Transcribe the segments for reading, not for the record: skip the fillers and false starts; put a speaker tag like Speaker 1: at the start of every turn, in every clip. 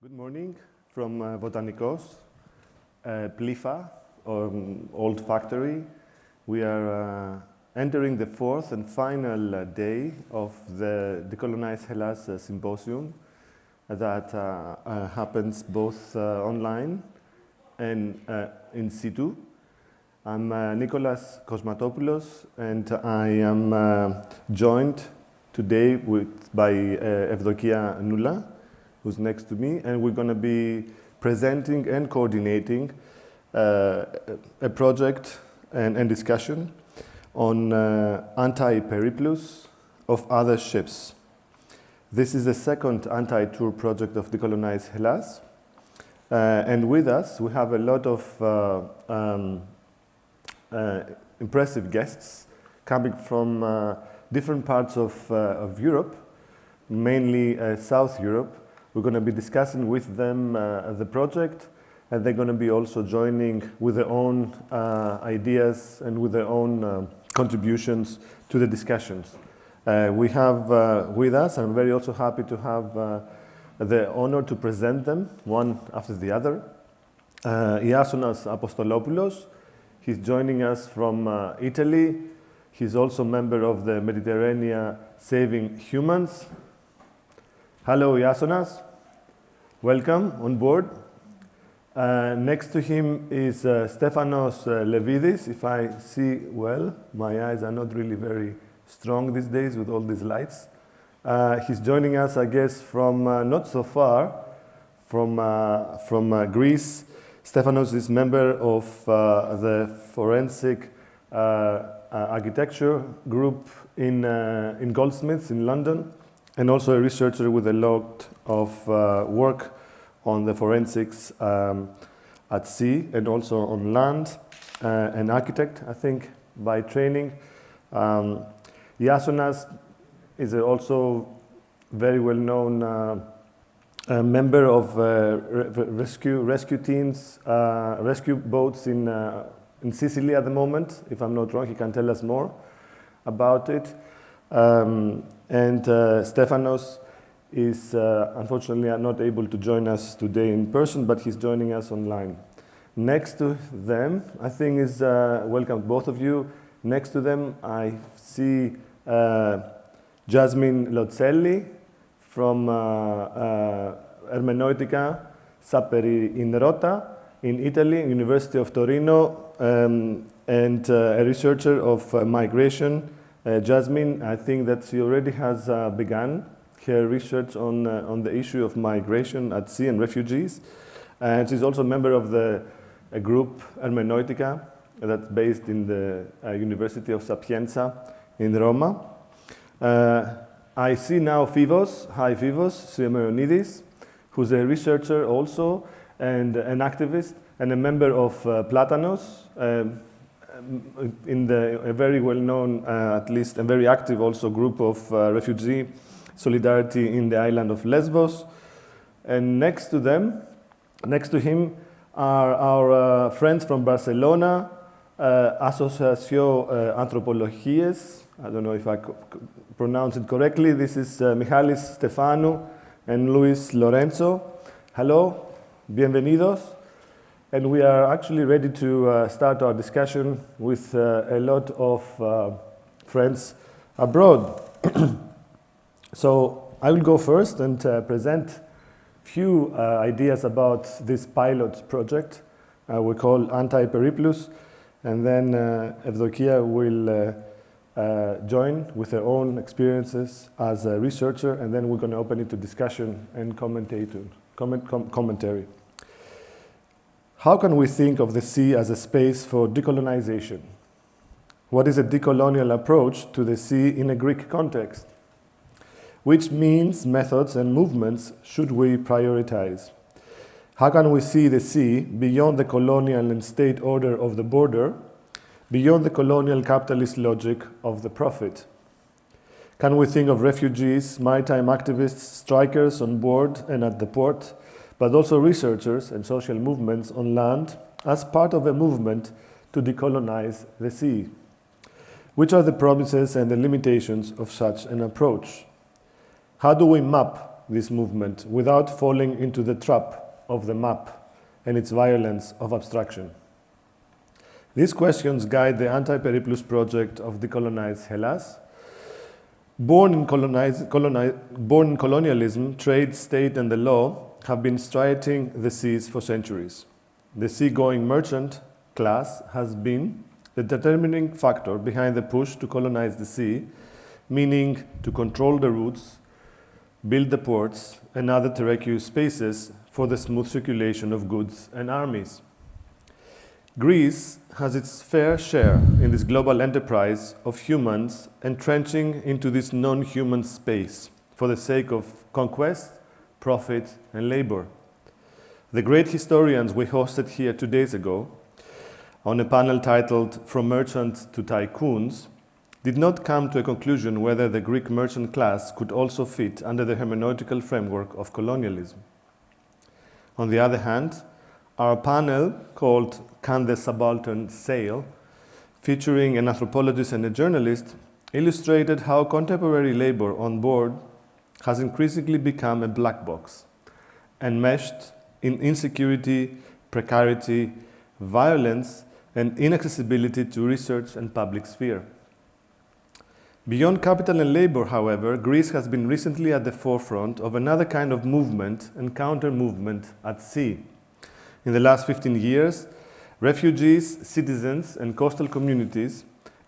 Speaker 1: Good morning from Botanikos, Plifa, old factory. We are entering the fourth and final day of the dëcoloiıze hellάş Symposium that happens both online and in situ. I'm Nicholas Kosmatopoulos, and I am joined today by Evdokία Nούλα, who's next to me, and we're going to be presenting and coordinating a project and discussion on Anτι-Περίπλους of other ships. This is the second anti-tour project of dëcoloiıze hellάş, and with us we have a lot of impressive guests coming from different parts of Europe, mainly South Europe. We're going to be discussing with them the project, and they're going to be also joining with their own ideas and with their own contributions to the discussions. We have with us, I'm very also happy to have the honor to present them one after the other. Iasonas Apostolopoulos, he's joining us from Italy. He's also a member of the Mediterranean Saving Humans. Hello, Iasonas. Welcome on board. Next to him is Stefanos Levidis. If I see well, my eyes are not really very strong these days with all these lights. He's joining us, I guess, from not so far, from Greece. Stefanos is member of the forensic architecture group in Goldsmiths in London, and also a researcher with a lot of work on the forensics at sea and also on land, an architect, I think, by training. Iasonas is also very well-known member of rescue teams, rescue boats in Sicily at the moment. If I'm not wrong, he can tell us more about it. And Stefanos is unfortunately not able to join us today in person, but he's joining us online. Next to them, I think is welcome both of you. Next to them, I see Jasmine Lozzelli from Ermeneutica Saperi in Rota in Italy, University of Torino, and a researcher of migration. Jasmine, I think that she already has begun her research on the issue of migration at sea and refugees. And she's also a member of a group, Ermeneutica, that's based in the University of Sapienza in Roma. I see now Fivos. Hi, Fivos Simeonidis, who's a researcher also, and an activist, and a member of Platanos, in a very well-known, at least, and very active also group of refugee solidarity in the island of Lesbos. And next to him, are our friends from Barcelona, Asociación Antropologías. I don't know if I pronounce it correctly. This is Michalis Stefanu and Luis Lorenzo. Hello, bienvenidos. And we are actually ready to start our discussion with a lot of friends abroad. So I will go first and present few ideas about this pilot project we call Anτι-Περίπλους, and then Evdokία will join with her own experiences as a researcher, and then we're going to open it to discussion and commentary. How can we think of the sea as a space for decolonization? What is a decolonial approach to the sea in a Greek context? Which means, methods, and movements should we prioritize? How can we see the sea beyond the colonial and state order of the border, beyond the colonial capitalist logic of the profit? Can we think of refugees, maritime activists, strikers on board and at the port, but also researchers and social movements on land as part of a movement to decolonize the sea? Which are the promises and the limitations of such an approach? How do we map this movement without falling into the trap of the map and its violence of abstraction? These questions guide the Anti-Peripplus project of decolonized Hellas. Born in colonialism, trade, state, and the law have been striding the seas for centuries. The seagoing merchant class has been the determining factor behind the push to colonize the sea, meaning to control the routes, build the ports, and other terraqueous spaces for the smooth circulation of goods and armies. Greece has its fair share in this global enterprise of humans entrenching into this non-human space for the sake of conquest, profit, and labor. The great historians we hosted here 2 days ago on a panel titled From Merchants to Tycoons did not come to a conclusion whether the Greek merchant class could also fit under the hermeneutical framework of colonialism. On the other hand, our panel, called Can the Subaltern Sail?, featuring an anthropologist and a journalist, illustrated how contemporary labor on board has increasingly become a black box, enmeshed in insecurity, precarity, violence, and inaccessibility to research and public sphere. Beyond capital and labor, however, Greece has been recently at the forefront of another kind of movement and counter-movement at sea. In the last 15 years, refugees, citizens, and coastal communities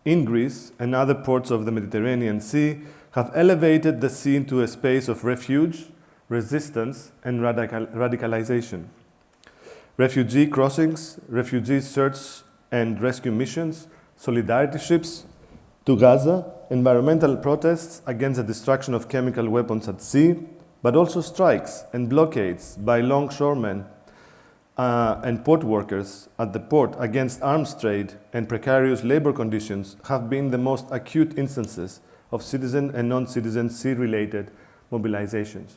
Speaker 1: in Greece and other ports of the Mediterranean Sea have elevated the sea into a space of refuge, resistance, and radicalization. Refugee crossings, refugee search and rescue missions, solidarity ships to Gaza, environmental protests against the destruction of chemical weapons at sea, but also strikes and blockades by longshoremen and port workers at the port against arms trade and precarious labor conditions have been the most acute instances of citizen and non-citizen sea-related mobilizations.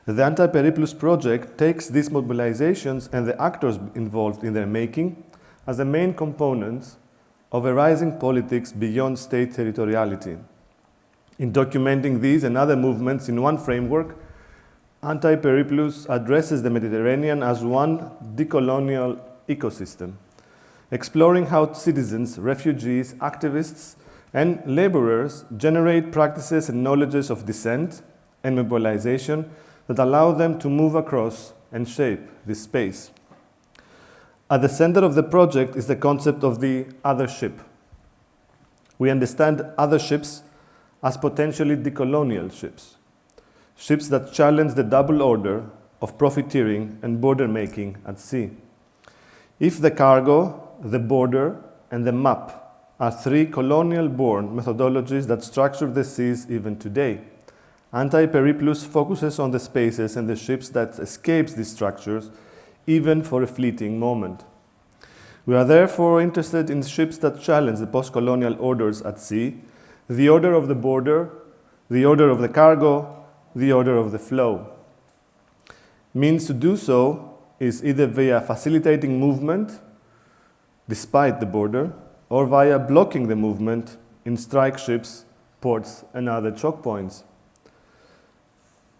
Speaker 1: The Anti-Peripplus project takes these mobilizations and the actors involved in their making as the main components of a rising politics beyond state territoriality. In documenting these and other movements in one framework, Anti-Peripplus addresses the Mediterranean as one decolonial ecosystem, exploring how citizens, refugees, activists, and laborers generate practices and knowledges of dissent and mobilization that allow them to move across and shape this space. At the center of the project is the concept of the other ship. We understand other ships as potentially decolonial ships. Ships that challenge the double order of profiteering and border making at sea. If the cargo, the border, and the map are three colonial-born methodologies that structure the seas even today, Anti-Peripplus focuses on the spaces and the ships that escapes these structures, even for a fleeting moment. We are therefore interested in ships that challenge the post-colonial orders at sea, the order of the border, the order of the cargo, the order of the flow. Means to do so is either via facilitating movement, despite the border, or via blocking the movement in strike ships, ports, and other choke points.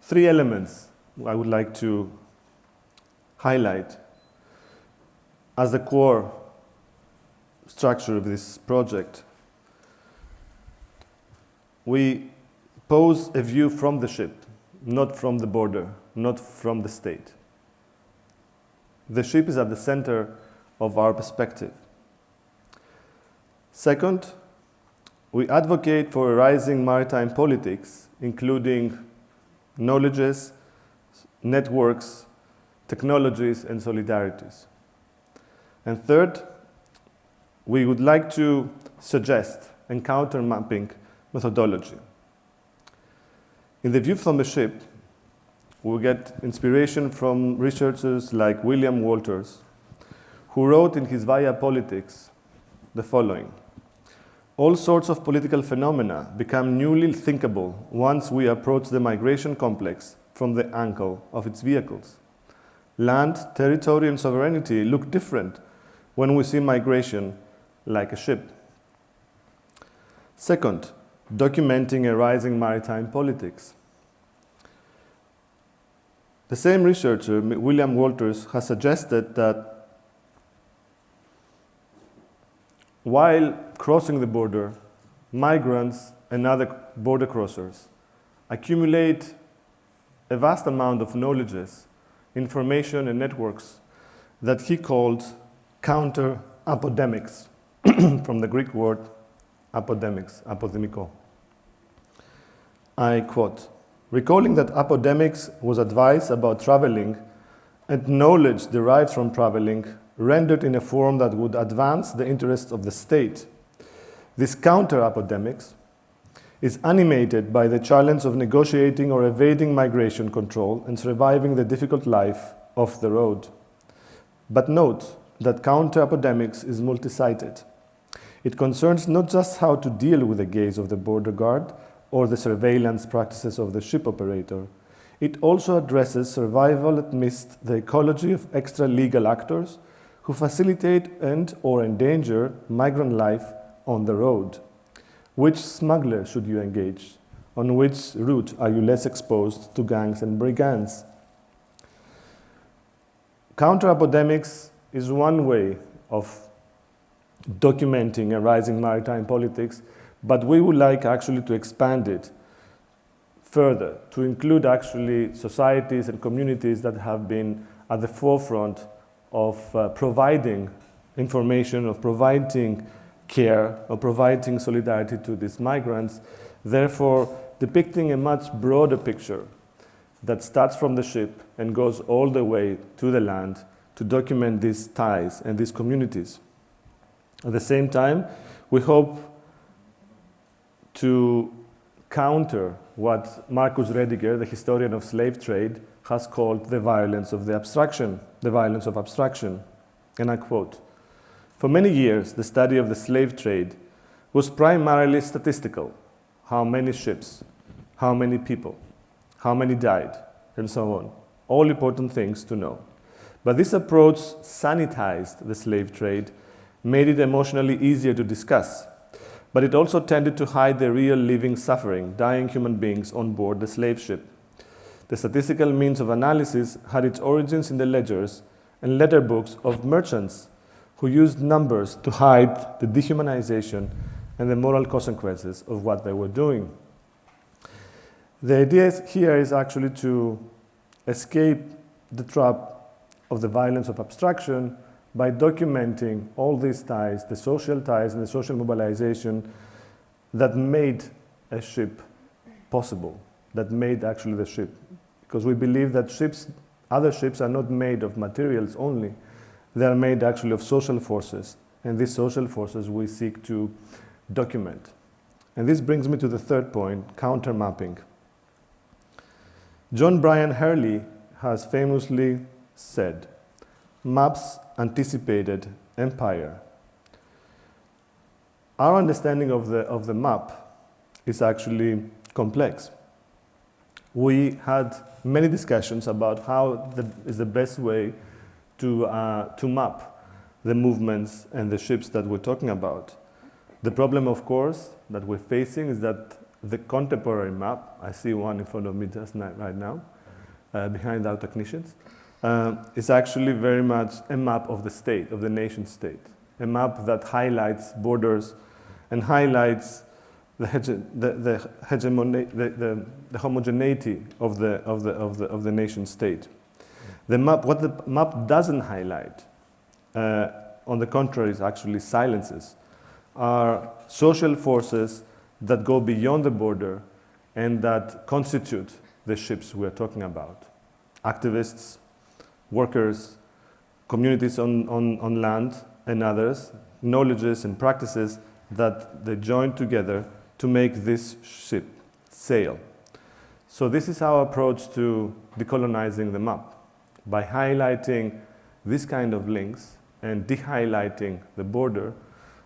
Speaker 1: 3 elements I would like to highlight as the core structure of this project. We pose a view from the ship, not from the border, not from the state. The ship is at the center of our perspective. Second, we advocate for a rising maritime politics, including knowledges, networks, technologies, and solidarities. And third, we would like to suggest and counter-mapping methodology. In the view from the ship, we get inspiration from researchers like William Walters, who wrote in his Via Politics the following: all sorts of political phenomena become newly thinkable once we approach the migration complex from the angle of its vehicles. Land, territory, and sovereignty look different when we see migration like a ship. Second, documenting a rising maritime politics. The same researcher, William Walters, has suggested that while crossing the border, migrants and other border crossers accumulate a vast amount of knowledges, information, and networks that he called counter-apodemics, from the Greek word apodemics, apodemiko. I quote, "Recalling that apodemics was advice about traveling and knowledge derived from traveling rendered in a form that would advance the interests of the state. This counter-apodemics is animated by the challenge of negotiating or evading migration control and surviving the difficult life off the road. But note that counter-apodemics is multi-sided. It concerns not just how to deal with the gaze of the border guard or the surveillance practices of the ship operator. It also addresses survival amidst the ecology of extra-legal actors who facilitate and or endanger migrant life on the road. Which smuggler should you engage? On which route are you less exposed to gangs and brigands?" Counter-apodemics is one way of documenting a rising maritime politics, but we would like actually to expand it further, to include actually societies and communities that have been at the forefront of providing information, of providing care, of providing solidarity to these migrants, therefore depicting a much broader picture that starts from the ship and goes all the way to the land to document these ties and these communities. At the same time, we hope to counter what Marcus Rediger, the historian of slave trade, has called the violence of abstraction. And I quote, "For many years, the study of the slave trade was primarily statistical. How many ships, how many people, how many died, and so on. All important things to know. But this approach sanitized the slave trade, made it emotionally easier to discuss. But it also tended to hide the real living suffering, dying human beings on board the slave ship. The statistical means of analysis had its origins in the ledgers and letter books of merchants who used numbers to hide the dehumanization and the moral consequences of what they were doing." The idea here is actually to escape the trap of the violence of abstraction by documenting all these ties, the social ties and the social mobilization that made a ship possible, that made actually the ship. Because we believe that other ships are not made of materials only, they are made actually of social forces, and these social forces we seek to document. And this brings me to the third point, counter-mapping. John Bryan Hurley has famously said, "Maps anticipated empire." Our understanding of the map is actually complex. We had many discussions about how is the best way to map the movements and the ships that we're talking about. The problem, of course, that we're facing is that the contemporary map, I see one in front of me just right now, behind our technicians, is actually very much a map of the state, of the nation state. A map that highlights borders and highlights the homogeneity of the nation state. What the map doesn't highlight, on the contrary, is actually silences, are social forces that go beyond the border and that constitute the ships we're talking about. Activists, workers, communities on land, and others, knowledges and practices that they join together to make this ship sail. So this is our approach to decolonizing the map, by highlighting this kind of links and de-highlighting the border,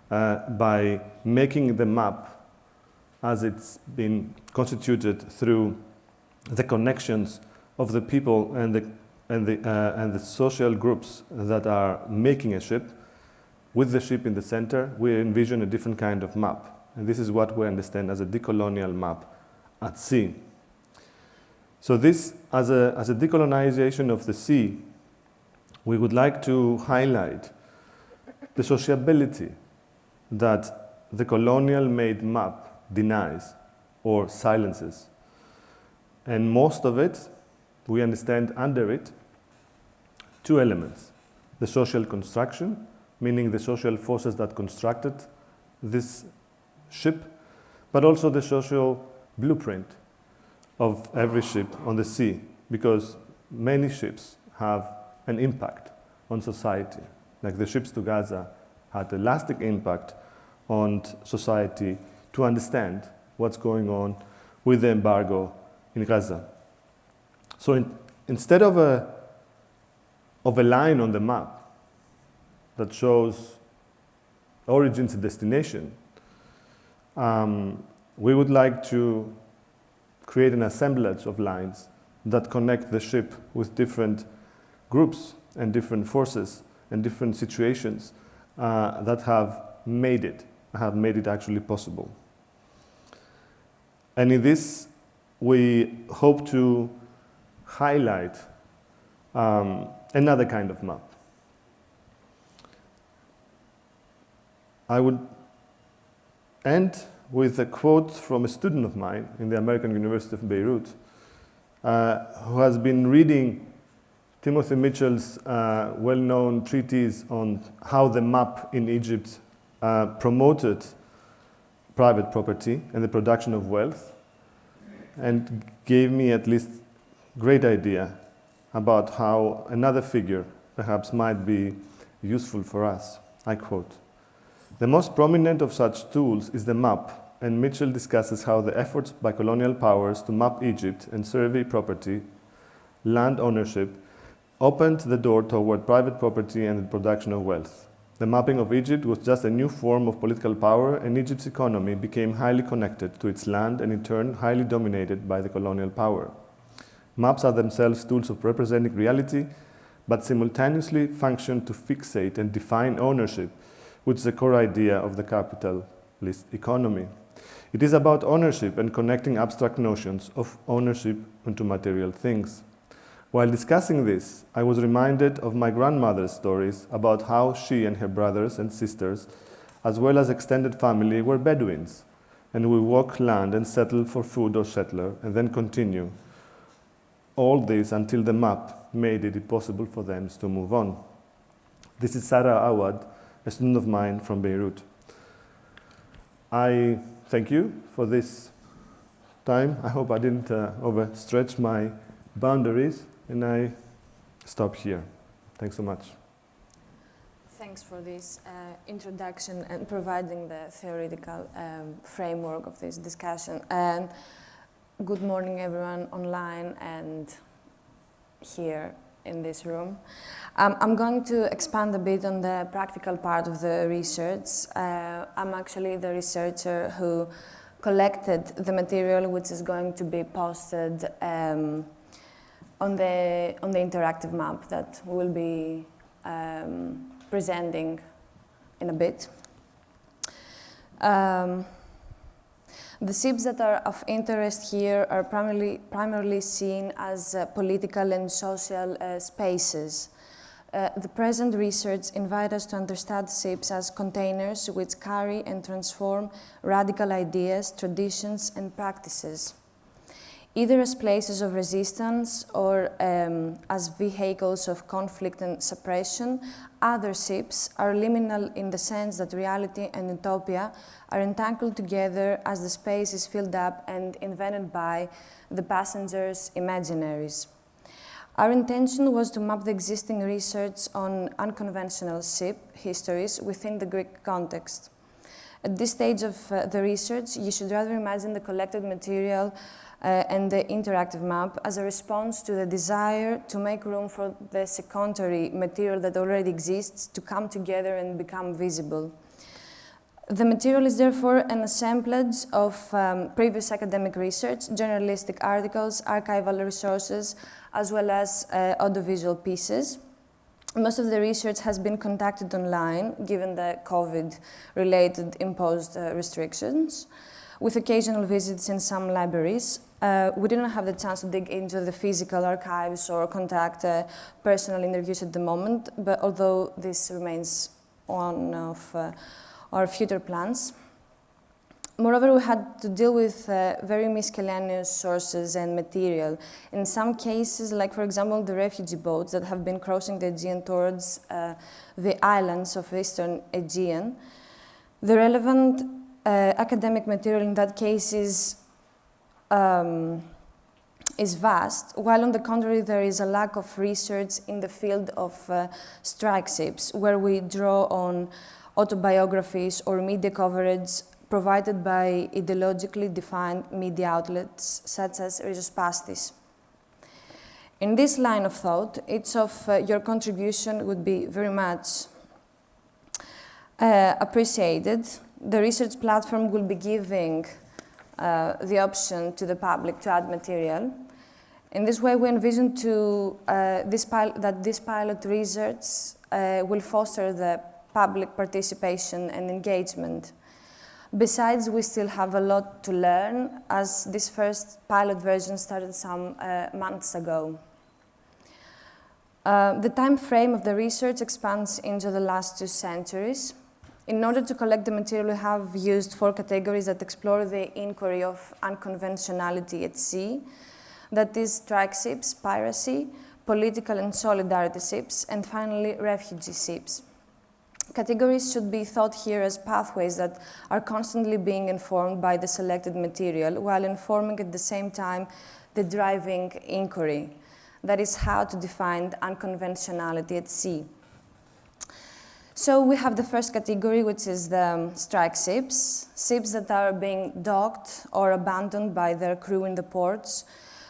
Speaker 1: by making the map as it's been constituted through the connections of the people and the social groups that are making a ship. With the ship in the center, we envision a different kind of map. And this is what we understand as a decolonial map at sea. So this, as a decolonization of the sea, we would like to highlight the sociability that the colonial-made map denies or silences. And most of it, we understand under it, two elements. The social construction, meaning the social forces that constructed this ship, but also the social blueprint of every ship on the sea, because many ships have an impact on society. Like the ships to Gaza had a lasting impact on society to understand what's going on with the embargo in Gaza. So instead of a line on the map that shows origins and destination, we would like to create an assemblage of lines that connect the ship with different groups and different forces and different situations that have made it actually possible. And in this, we hope to highlight another kind of map. I would end with a quote from a student of mine in the American University of Beirut, who has been reading Timothy Mitchell's well-known treatise on how the map in Egypt promoted private property and the production of wealth, and gave me at least great idea about how another figure perhaps might be useful for us. I quote, "The most prominent of such tools is the map, and Mitchell discusses how the efforts by colonial powers to map Egypt and survey property, land ownership, opened the door toward private property and the production of wealth. The mapping of Egypt was just a new form of political power, and Egypt's economy became highly connected to its land and in turn highly dominated by the colonial power. Maps are themselves tools of representing reality, but simultaneously function to fixate and define ownership, which is a core idea of the capitalist economy. It is about ownership and connecting abstract notions of ownership into material things. While discussing this, I was reminded of my grandmother's stories about how she and her brothers and sisters, as well as extended family, were Bedouins, and would walk land and settle for food or settler, and then continue. All this until the map made it possible for them to move on." This is Sarah Awad, a student of mine from Beirut. I thank you for this time. I hope I didn't overstretch my boundaries, and I stop here. Thanks so much.
Speaker 2: Thanks for this introduction and providing the theoretical framework of this discussion. And good morning, everyone online and here in this room. I'm going to expand a bit on the practical part of the research. I'm actually the researcher who collected the material which is going to be posted on the interactive map that we'll be presenting in a bit. The ships that are of interest here are primarily seen as political and social spaces. The present research invites us to understand ships as containers which carry and transform radical ideas, traditions, and practices, either as places of resistance or as vehicles of conflict and suppression. Other ships are liminal in the sense that reality and utopia are entangled together as the space is filled up and invented by the passengers' imaginaries. Our intention was to map the existing research on unconventional ship histories within the Greek context. At this stage of the research, you should rather imagine the collected material and the interactive map as a response to the desire to make room for the secondary material that already exists to come together and become visible. The material is therefore an assemblage of previous academic research, journalistic articles, archival resources, as well as audiovisual pieces. Most of the research has been conducted online, given the COVID-related imposed restrictions. with occasional visits in some libraries. We didn't have the chance to dig into the physical archives or conduct personal interviews at the moment, but although this remains one of our future plans. Moreover, we had to deal with very miscellaneous sources and material. In some cases, like for example, the refugee boats that have been crossing the Aegean towards the islands of Eastern Aegean, the relevant academic material in that case is vast, while on the contrary, there is a lack of research in the field of strike ships, where we draw on autobiographies or media coverage provided by ideologically defined media outlets, such as Rizzospastis. In this line of thought, each of your contribution would be very much appreciated. The research platform will be giving the option to the public to add material. In this way, we envision that this pilot research will foster the public participation and engagement. Besides, we still have a lot to learn, as this first pilot version started some months ago. The time frame of the research expands into the last 2 centuries. In order to collect the material, we have used 4 categories that explore the inquiry of unconventionality at sea. That is, strike ships, piracy, political and solidarity ships, and finally, refugee ships. Categories should be thought here as pathways that are constantly being informed by the selected material, while informing at the same time the driving inquiry. That is how to define unconventionality at sea. So we have the first category, which is the strike ships, ships that are being docked or abandoned by their crew in the ports,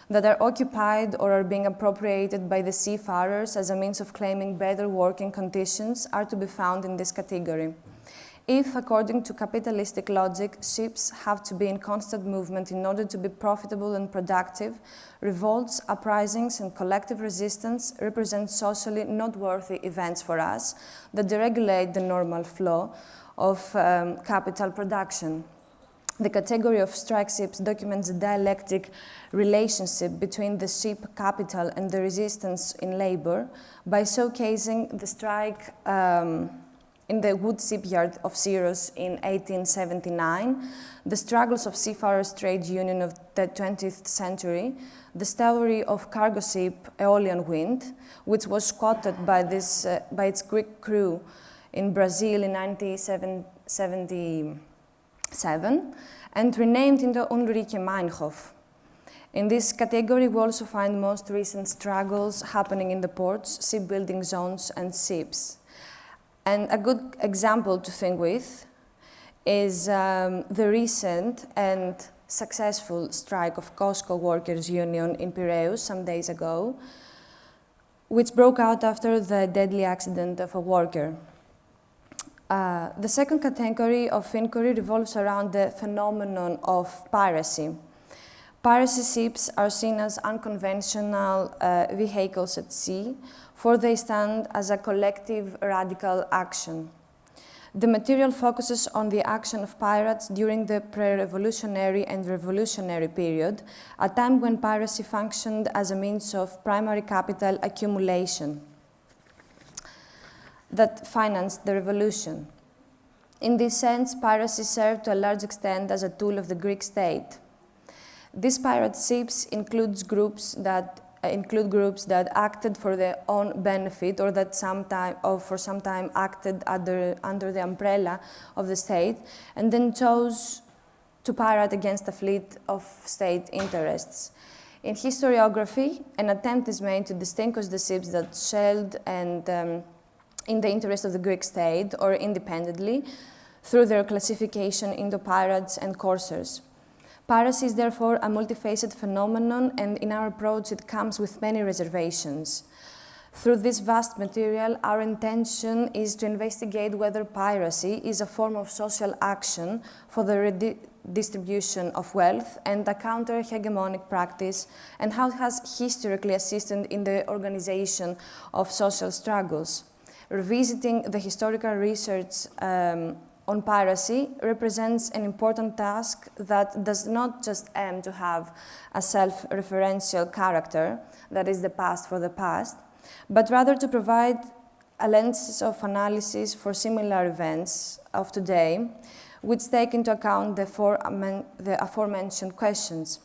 Speaker 2: that are occupied or are being appropriated by the seafarers as a means of claiming better working conditions, are to be found in this category. If, according to capitalistic logic, ships have to be in constant movement in order to be profitable and productive, revolts, uprisings, and collective resistance represent socially noteworthy events for us that deregulate the normal flow of capital production. The category of strike ships documents the dialectic relationship between the ship capital and the resistance in labor by showcasing the strike in the wood shipyard of Syros in 1879, the struggles of seafarers' trade union of the 20th century, the story of cargo ship Aeolian Wind, which was squatted by its Greek crew in Brazil in 1977, and renamed into Ulrike Meinhof. In this category, we also find most recent struggles happening in the ports, shipbuilding zones, and ships. And a good example to think with is the recent and successful strike of COSCO Workers' Union in Piraeus some days ago, which broke out after the deadly accident of a worker. The second category of inquiry revolves around the phenomenon of piracy. Piracy ships are seen as unconventional vehicles at sea, for they stand as a collective radical action. The material focuses on the action of pirates during the pre-revolutionary and revolutionary period, a time when piracy functioned as a means of primary capital accumulation that financed the revolution. In this sense, piracy served to a large extent as a tool of the Greek state. These pirate ships include groups that acted for their own benefit or that for some time acted under the umbrella of the state and then chose to pirate against a fleet of state interests. In historiography, an attempt is made to distinguish the ships that sailed and in the interest of the Greek state or independently through their classification into pirates and corsairs. Piracy is therefore a multifaceted phenomenon, and in our approach it comes with many reservations. Through this vast material, our intention is to investigate whether piracy is a form of social action for the redistribution of wealth and a counter-hegemonic practice, and how it has historically assisted in the organization of social struggles. Revisiting the historical research on piracy represents an important task that does not just aim to have a self-referential character, that is the past for the past, but rather to provide a lens of analysis for similar events of today, which take into account the aforementioned questions.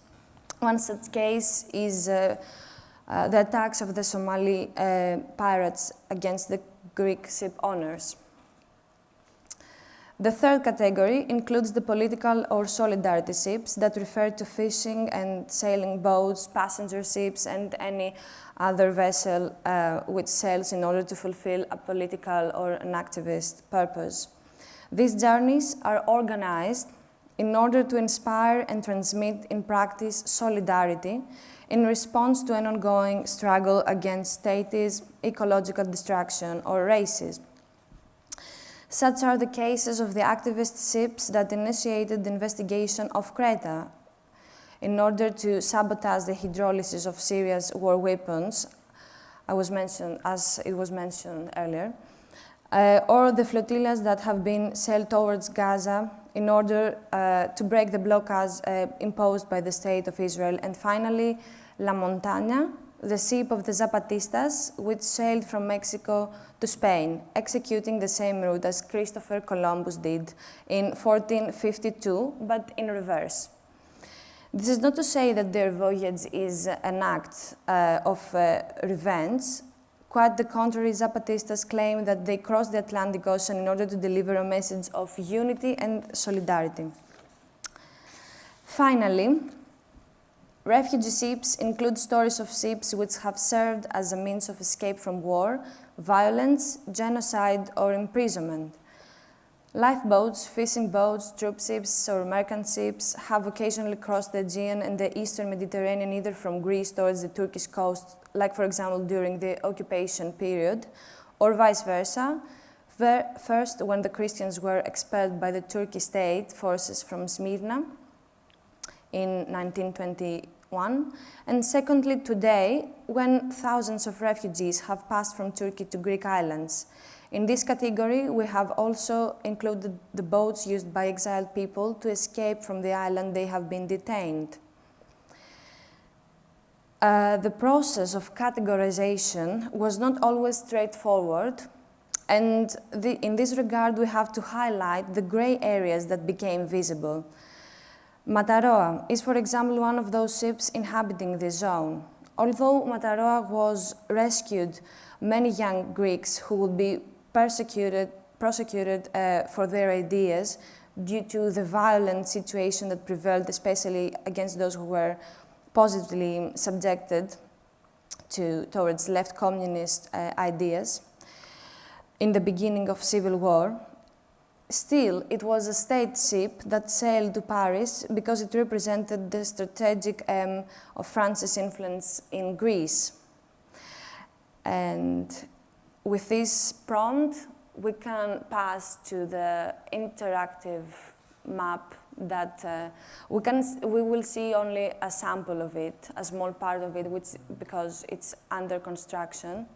Speaker 2: One such case is the attacks of the Somali pirates against the Greek ship owners. The third category includes the political or solidarity ships that refer to fishing and sailing boats, passenger ships, and any other vessel which sails in order to fulfill a political or an activist purpose. These journeys are organized in order to inspire and transmit in practice solidarity in response to an ongoing struggle against statism, ecological destruction, or racism. Such are the cases of the activist ships that initiated the investigation of Creta in order to sabotage the hydrolysis of Syria's war weapons, as it was mentioned earlier, or the flotillas that have been sailed towards Gaza in order to break the blockades imposed by the State of Israel. And finally, La Montaña, the ship of the Zapatistas, which sailed from Mexico to Spain, executing the same route as Christopher Columbus did in 1452, but in reverse. This is not to say that their voyage is an act of revenge. Quite the contrary, Zapatistas claim that they crossed the Atlantic Ocean in order to deliver a message of unity and solidarity. Finally, refugee ships include stories of ships which have served as a means of escape from war, violence, genocide, or imprisonment. Lifeboats, fishing boats, troop ships, or merchant ships have occasionally crossed the Aegean and the Eastern Mediterranean, either from Greece towards the Turkish coast, like, for example, during the occupation period, or vice versa. First, when the Christians were expelled by the Turkish state forces from Smyrna in 1921, and secondly, today, when thousands of refugees have passed from Turkey to Greek islands. In this category, we have also included the boats used by exiled people to escape from the island they have been detained. The process of categorization was not always straightforward, and in this regard, we have to highlight the gray areas that became visible. Mataroa is, for example, one of those ships inhabiting this zone. Although Mataroa was rescued, many young Greeks who would be prosecuted for their ideas due to the violent situation that prevailed, especially against those who were positively subjected towards left communist ideas in the beginning of civil war. Still, it was a state ship that sailed to Paris because it represented the strategic aim of France's influence in Greece. And with this prompt, we can pass to the interactive map that we will see only a sample of it, a small part of it, because it's under construction.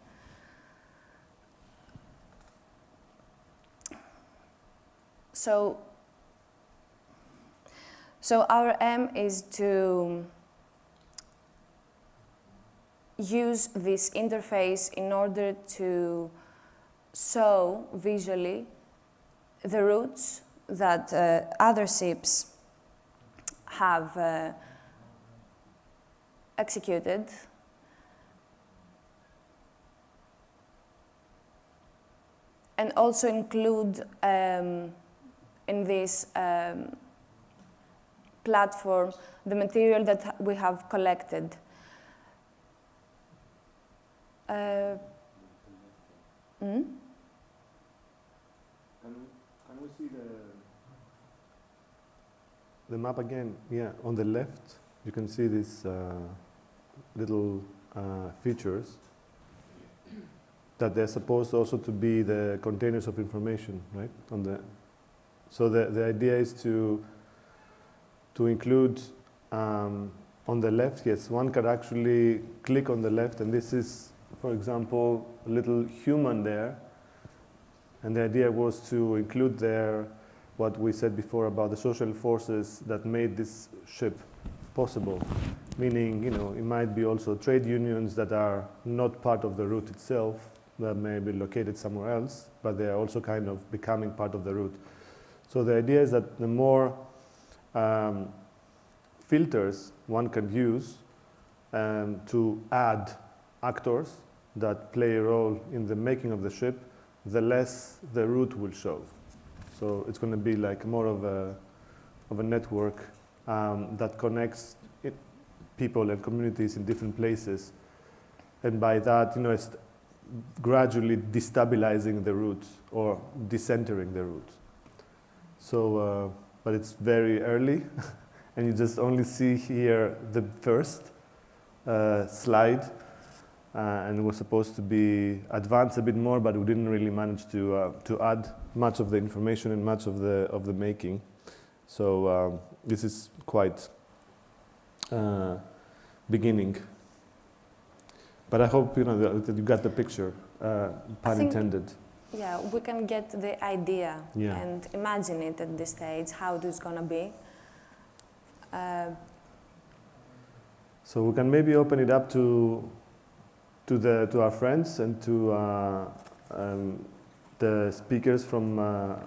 Speaker 2: So our aim is to use this interface in order to show visually the routes that other ships have executed. And also include in this platform the material that we have collected.
Speaker 1: Can we see the map again? Yeah, on the left, you can see these little features that they're supposed also to be the containers of information, right? So the idea is to include on the left, yes, one can actually click on the left, and this is, for example, a little human there. And the idea was to include there what we said before about the social forces that made this ship possible. Meaning, you know, it might be also trade unions that are not part of the route itself, that may be located somewhere else, but they are also kind of becoming part of the route. So the idea is that the more filters one can use to add actors that play a role in the making of the ship, the less the route will show. So it's going to be like more of a network that connects people and communities in different places. And by that, you know, it's gradually destabilizing the route or decentering the route. So, but it's very early, and you just only see here the first slide, and it was supposed to be advanced a bit more, but we didn't really manage to add much of the information and much of the making. So this is quite beginning. But I hope, you know, that you got the picture, pun intended.
Speaker 2: Yeah, we can get the idea and imagine it at this stage, how it is going to be.
Speaker 1: So we can maybe open it up to our friends and to the speakers from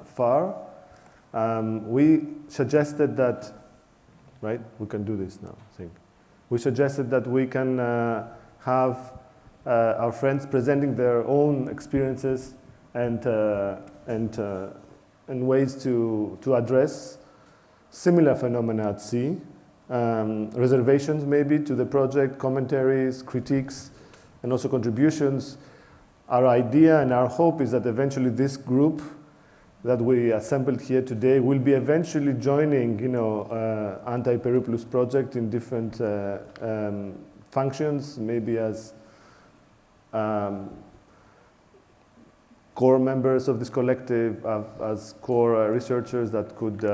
Speaker 1: far. We suggested that, right? We can do this now, I think. We suggested that we can have our friends presenting their own experiences and ways to address similar phenomena at sea, reservations maybe to the project, commentaries, critiques, and also contributions. Our idea and our hope is that eventually this group that we assembled here today will be eventually joining, you know, Anti-Peripplus project in different functions, maybe as core members of this collective, as core researchers that could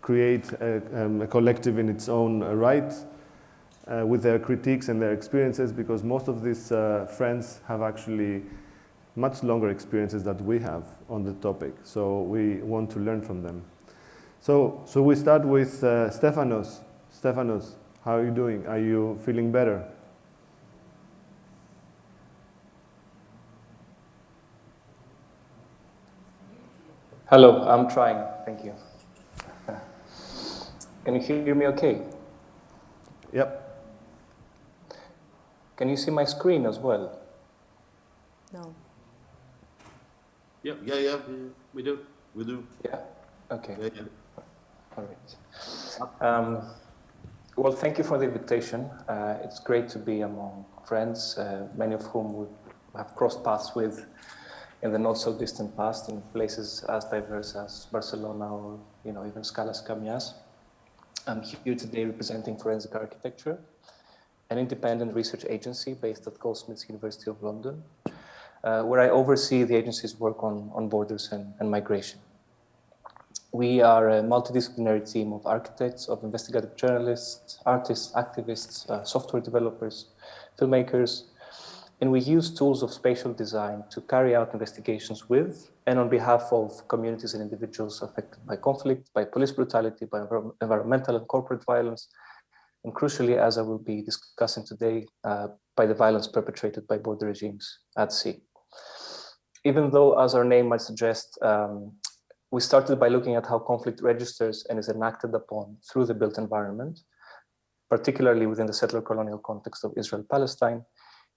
Speaker 1: create a collective in its own right, with their critiques and their experiences, because most of these friends have actually much longer experiences that we have on the topic. So we want to learn from them. So we start with Stefanos. Stefanos, how are you doing? Are you feeling better?
Speaker 3: Hello, I'm trying, thank you. Can you hear me okay?
Speaker 1: Yep.
Speaker 3: Can you see my screen as well?
Speaker 2: No.
Speaker 4: Yeah, we do.
Speaker 3: Yeah, okay.
Speaker 4: Yeah.
Speaker 3: All right. Well, thank you for the invitation. It's great to be among friends, many of whom we have crossed paths with in the not so distant past in places as diverse as Barcelona or, you know, even Scalas Kamias. I'm here today representing Forensic Architecture, an independent research agency based at Goldsmiths University of London, where I oversee the agency's work on borders and migration. We are a multidisciplinary team of architects, of investigative journalists, artists, activists, software developers, filmmakers, and we use tools of spatial design to carry out investigations with and on behalf of communities and individuals affected by conflict, by police brutality, by environmental and corporate violence, and crucially, as I will be discussing today, by the violence perpetrated by border regimes at sea. Even though, as our name might suggest, we started by looking at how conflict registers and is enacted upon through the built environment, particularly within the settler colonial context of Israel-Palestine.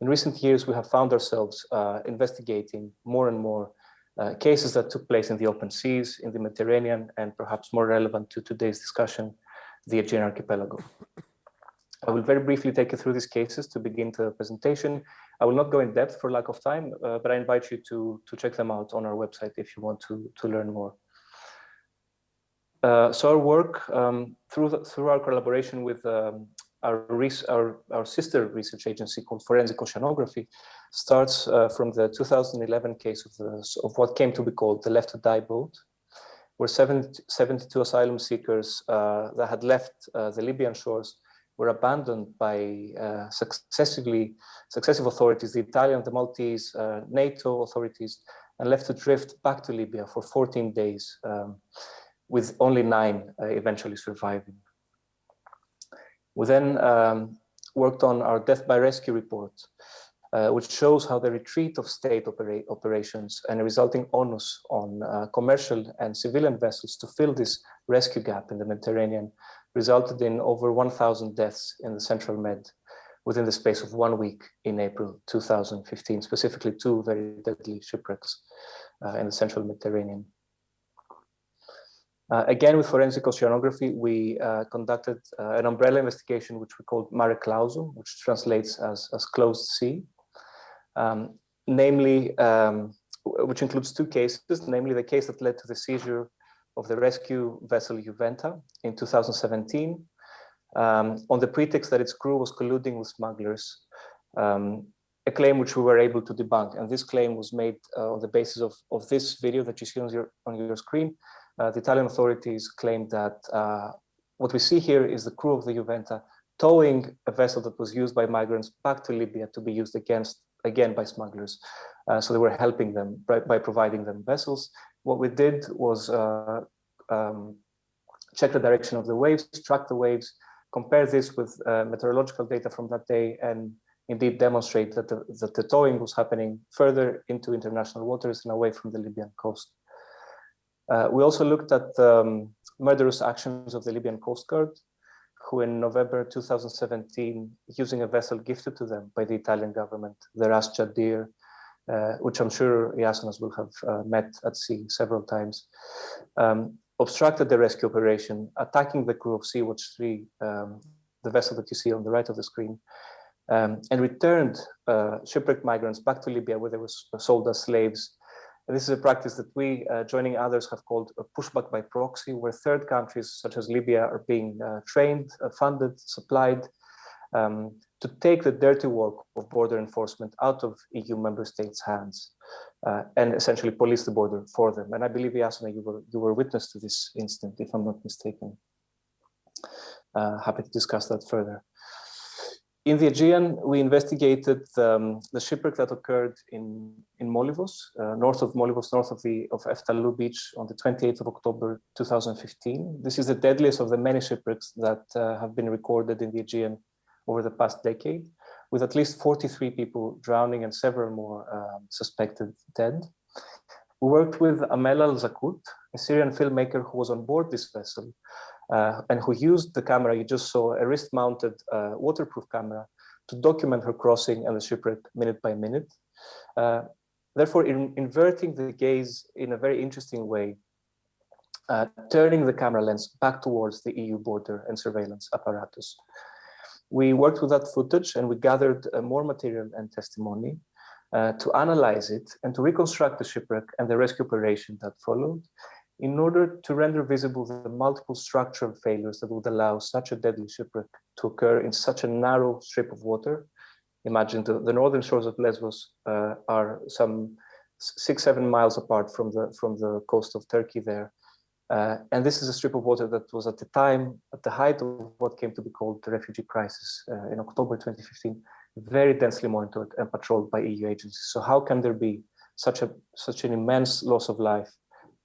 Speaker 3: In recent years, we have found ourselves investigating more and more cases that took place in the open seas, in the Mediterranean, and perhaps more relevant to today's discussion, the Aegean archipelago. I will very briefly take you through these cases to begin the presentation. I will not go in depth for lack of time, but I invite you to check them out on our website if you want to learn more. So our work, through our collaboration with our sister research agency called Forensic Oceanography, starts from the 2011 case of what came to be called the Left to Die boat, where 72 asylum seekers that had left the Libyan shores were abandoned by successive authorities, the Italian, the Maltese, NATO authorities, and left to drift back to Libya for 14 days, with only 9 eventually surviving. We then worked on our death by rescue report, which shows how the retreat of state operations and a resulting onus on commercial and civilian vessels to fill this rescue gap in the Mediterranean resulted in over 1,000 deaths in the Central Med within the space of 1 week in April 2015, specifically 2 very deadly shipwrecks in the Central Mediterranean. Again, with forensic oceanography, we conducted an umbrella investigation, which we called mare clausum, which translates as closed sea, which includes 2 cases, namely the case that led to the seizure of the rescue vessel Juventa in 2017, on the pretext that its crew was colluding with smugglers, a claim which we were able to debunk. And this claim was made on the basis of this video that you see on your screen. The Italian authorities claimed that what we see here is the crew of the Juventa towing a vessel that was used by migrants back to Libya to be used again by smugglers. So they were helping them by providing them vessels. What we did was check the direction of the waves, track the waves, compare this with meteorological data from that day, and indeed demonstrate that the towing was happening further into international waters and away from the Libyan coast. We also looked at the murderous actions of the Libyan Coast Guard, who in November 2017, using a vessel gifted to them by the Italian government, the Ras Jadir, which I'm sure Iasonas will have met at sea several times, obstructed the rescue operation, attacking the crew of Sea-Watch 3, the vessel that you see on the right of the screen, and returned shipwrecked migrants back to Libya, where they were sold as slaves. And this is a practice that we, joining others, have called a pushback by proxy, where third countries such as Libya are being trained, funded, supplied, to take the dirty work of border enforcement out of EU member states' hands and essentially police the border for them. And I believe, Iasonas, you were witness to this incident, if I'm not mistaken. Happy to discuss that further. In the Aegean, we investigated the shipwreck that occurred in Molivos, north of Molivos, north of Eftalou Beach on the 28th of October 2015. This is the deadliest of the many shipwrecks that have been recorded in the Aegean over the past decade, with at least 43 people drowning and several more suspected dead. We worked with Amel Al-Zakut, a Syrian filmmaker who was on board this vessel, and who used the camera you just saw, a wrist-mounted waterproof camera, to document her crossing and the shipwreck minute by minute. Therefore, inverting the gaze in a very interesting way, turning the camera lens back towards the EU border and surveillance apparatus. We worked with that footage and we gathered more material and testimony to analyze it and to reconstruct the shipwreck and the rescue operation that followed, in order to render visible the multiple structural failures that would allow such a deadly shipwreck to occur in such a narrow strip of water. Imagine the northern shores of Lesbos are some 6-7 miles apart from the coast of Turkey there. And this is a strip of water that was at the time, at the height of what came to be called the refugee crisis in October 2015, very densely monitored and patrolled by EU agencies. So how can there be such an immense loss of life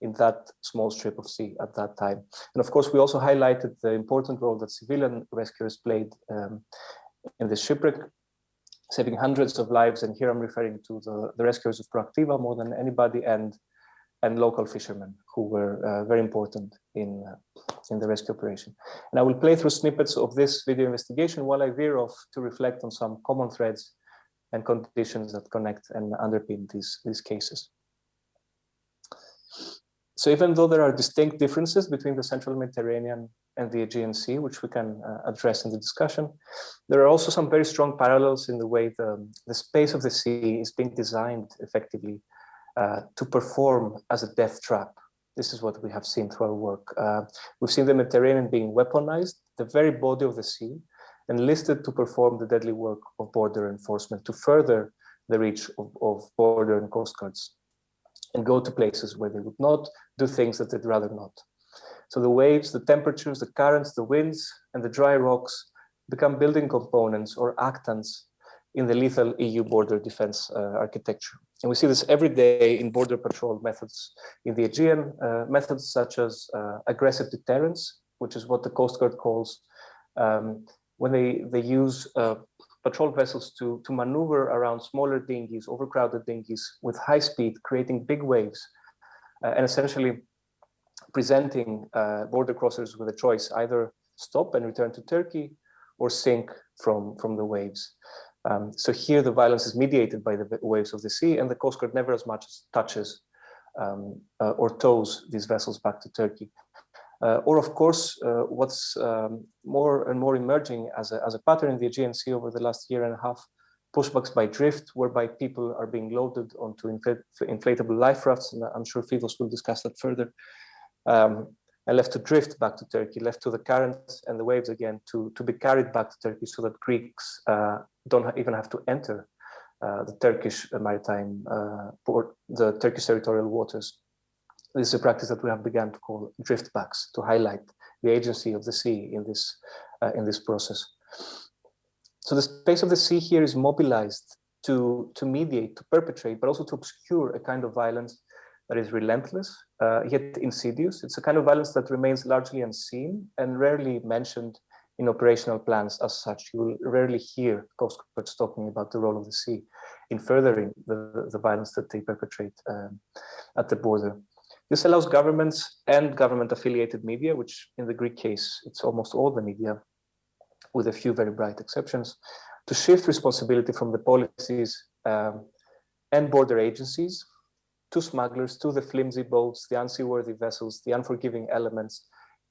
Speaker 3: in that small strip of sea at that time? And of course, we also highlighted the important role that civilian rescuers played in the shipwreck, saving hundreds of lives. And here I'm referring to the rescuers of Proactiva more than anybody, and local fishermen who were very important in the rescue operation. And I will play through snippets of this video investigation while I veer off to reflect on some common threads and conditions that connect and underpin these cases. So even though there are distinct differences between the Central Mediterranean and the Aegean Sea, which we can address in the discussion, there are also some very strong parallels in the way the space of the sea is being designed effectively to perform as a death trap. This is what we have seen through our work. We've seen the Mediterranean being weaponized, the very body of the sea, enlisted to perform the deadly work of border enforcement, to further the reach of border and coast guards, and go to places where they would not, do things that they'd rather not. So the waves, the temperatures, the currents, the winds, and the dry rocks become building components or actants in the lethal EU border defense architecture. And we see this every day in border patrol methods in the Aegean, methods such as aggressive deterrence, which is what the Coast Guard calls when they use patrol vessels to maneuver around smaller dinghies, overcrowded dinghies with high speed, creating big waves, and essentially presenting border crossers with a choice: either stop and return to Turkey or sink from the waves. So here the violence is mediated by the waves of the sea, and the Coast Guard never as much as touches or tows these vessels back to Turkey. Or of course, what's more and more emerging as a pattern in the Aegean Sea over the last year and a half, pushbacks by drift, whereby people are being loaded onto inflatable life rafts, and I'm sure Fidos will discuss that further, and left to drift back to Turkey, left to the currents and the waves again to be carried back to Turkey, so that Greeks don't even have to enter the Turkish maritime port, the Turkish territorial waters. This is a practice that we have begun to call driftbacks, to highlight the agency of the sea in this process. So the space of the sea here is mobilized to mediate, to perpetrate, but also to obscure a kind of violence that is relentless, yet insidious. It's a kind of violence that remains largely unseen and rarely mentioned in operational plans as such. You will rarely hear Coast Guards talking about the role of the sea in furthering the violence that they perpetrate at the border. This allows governments and government-affiliated media, which in the Greek case, it's almost all the media, with a few very bright exceptions, to shift responsibility from the policies and border agencies to smugglers, to the flimsy boats, the unseaworthy vessels, the unforgiving elements,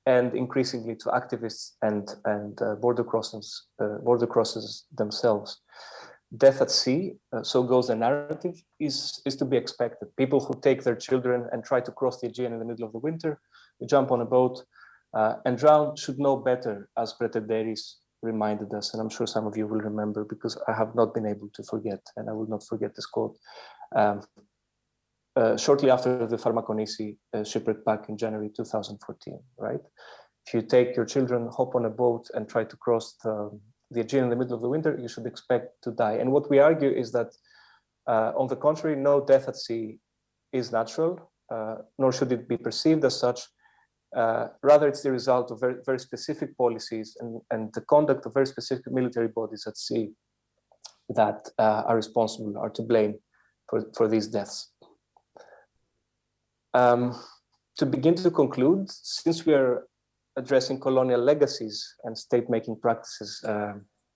Speaker 3: and increasingly to activists and border crossers themselves. Death at sea, so goes the narrative, is to be expected. People who take their children and try to cross the Aegean in the middle of the winter, they jump on a boat and drown, should know better, as Pretenderis reminded us, and I'm sure some of you will remember, because I have not been able to forget, and I will not forget this quote. Shortly after the Pharmakonisi shipwreck back in January 2014, right? If you take your children, hop on a boat and try to cross the Aegean in the middle of the winter, you should expect to die. And what we argue is that, on the contrary, no death at sea is natural, nor should it be perceived as such. Rather, it's the result of very, very specific policies and the conduct of very specific military bodies at sea that are responsible, are to blame for these deaths. To begin to conclude, since we are addressing colonial legacies and state-making practices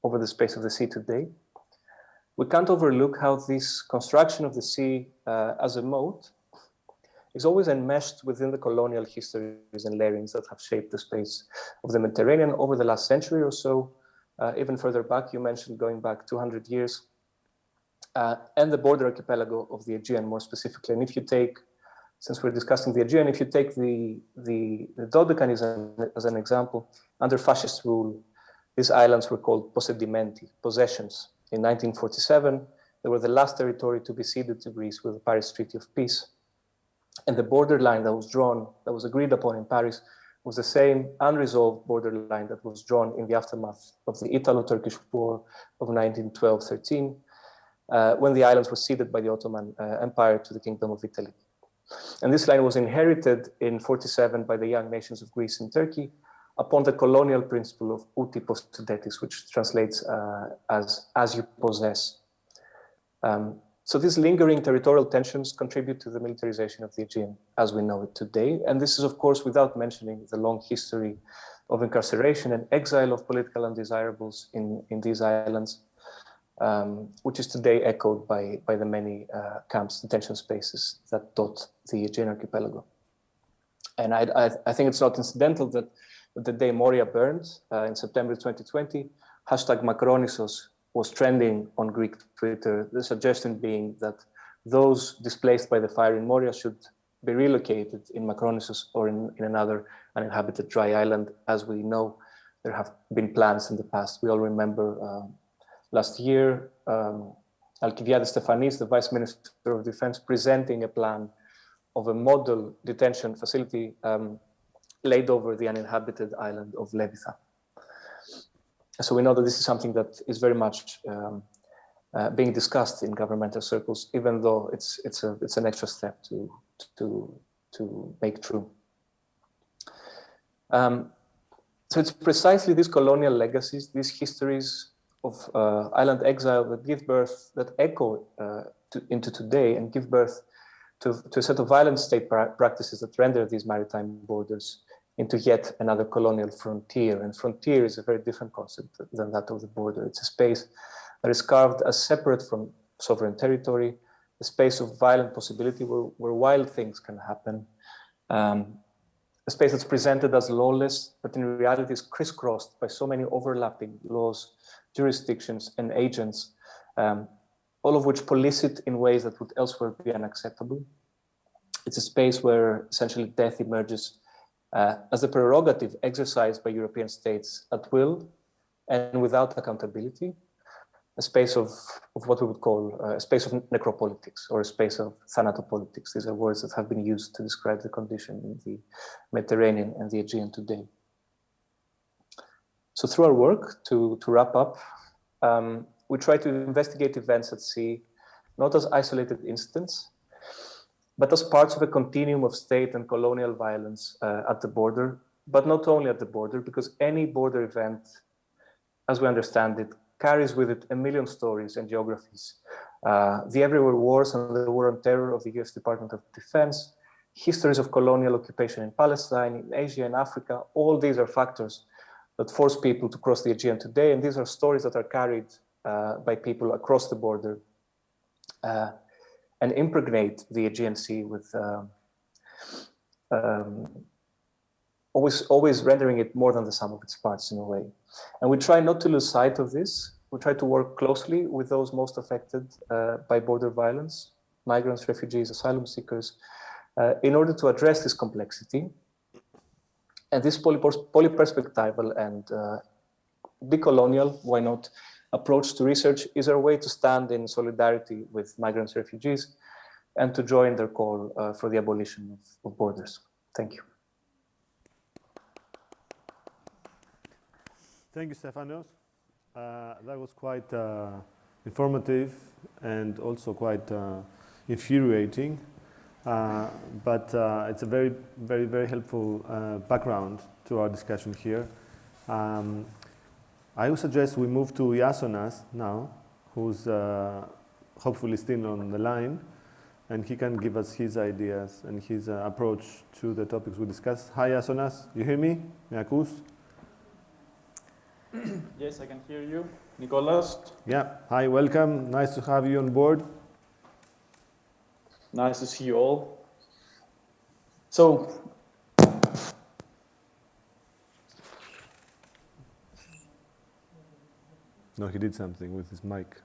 Speaker 3: over the space of the sea today, we can't overlook how this construction of the sea as a moat is always enmeshed within the colonial histories and layerings that have shaped the space of the Mediterranean over the last century or so. Even further back, you mentioned going back 200 years, and the border archipelago of the Aegean more specifically. And if you take, since we're discussing the Aegean, if you take the Dodecanese as an example, under fascist rule, these islands were called possedimenti, possessions. In 1947, they were the last territory to be ceded to Greece with the Paris Treaty of Peace. And the borderline that was drawn, that was agreed upon in Paris, was the same unresolved borderline that was drawn in the aftermath of the Italo-Turkish War of 1912-13, when the islands were ceded by the Ottoman Empire to the Kingdom of Italy. And this line was inherited in 1947 by the young nations of Greece and Turkey upon the colonial principle of uti possedetis, which translates as you possess. So these lingering territorial tensions contribute to the militarization of the Aegean as we know it today. And this is, of course, without mentioning the long history of incarceration and exile of political undesirables in these islands, which is today echoed by the many camps, detention spaces that dot the Aegean archipelago. And I think it's not incidental that the day Moria burned in September 2020, hashtag Macronisos was trending on Greek Twitter, the suggestion being that those displaced by the fire in Moria should be relocated in Macronisos or in another uninhabited dry island. As we know, there have been plans in the past. We all remember last year, Alkiviadis Stefanis, the Vice Minister of Defense, presenting a plan of a model detention facility laid over the uninhabited island of Levitha. So we know that this is something that is very much being discussed in governmental circles, even though it's an extra step to make true. So it's precisely these colonial legacies, these histories of island exile that give birth, that echo into today and give birth to a set of violent state practices that render these maritime borders into yet another colonial frontier. And frontier is a very different concept than that of the border. It's a space that is carved as separate from sovereign territory, a space of violent possibility where wild things can happen, a space that's presented as lawless, but in reality is crisscrossed by so many overlapping laws, jurisdictions, and agents, all of which police it in ways that would elsewhere be unacceptable. It's a space where essentially death emerges as a prerogative exercised by European states at will and without accountability, a space of what we would call a space of necropolitics or a space of thanatopolitics. These are words that have been used to describe the condition in the Mediterranean and the Aegean today. So through our work, to wrap up, we try to investigate events at sea, not as isolated incidents, but as parts of a continuum of state and colonial violence at the border, but not only at the border, because any border event, as we understand it, carries with it a million stories and geographies. The everywhere wars and the war on terror of the US Department of Defense, histories of colonial occupation in Palestine, in Asia and Africa, all these are factors that force people to cross the Aegean today, and these are stories that are carried by people across the border and impregnate the Aegean Sea with always rendering it more than the sum of its parts in a way. And we try not to lose sight of this. We try to work closely with those most affected by border violence, migrants, refugees, asylum seekers, in order to address this complexity. And this polyperspectival and decolonial, why not, approach to research is our way to stand in solidarity with migrants, refugees, and to join their call for the abolition of borders. Thank you.
Speaker 1: Thank you, Stefanos. That was quite informative and also quite infuriating, but it's a very, very, very helpful background to our discussion here. I would suggest we move to Iasonas now, who's hopefully still on the line, and he can give us his ideas and his approach to the topics we discussed. Hi, Iasonas, you hear me? Me acούς?
Speaker 4: Yes, I can hear you. Nicholas?
Speaker 1: Yeah, hi, welcome. Nice to have you on board.
Speaker 4: Nice to see you all. So,
Speaker 1: no, he did something with his mic.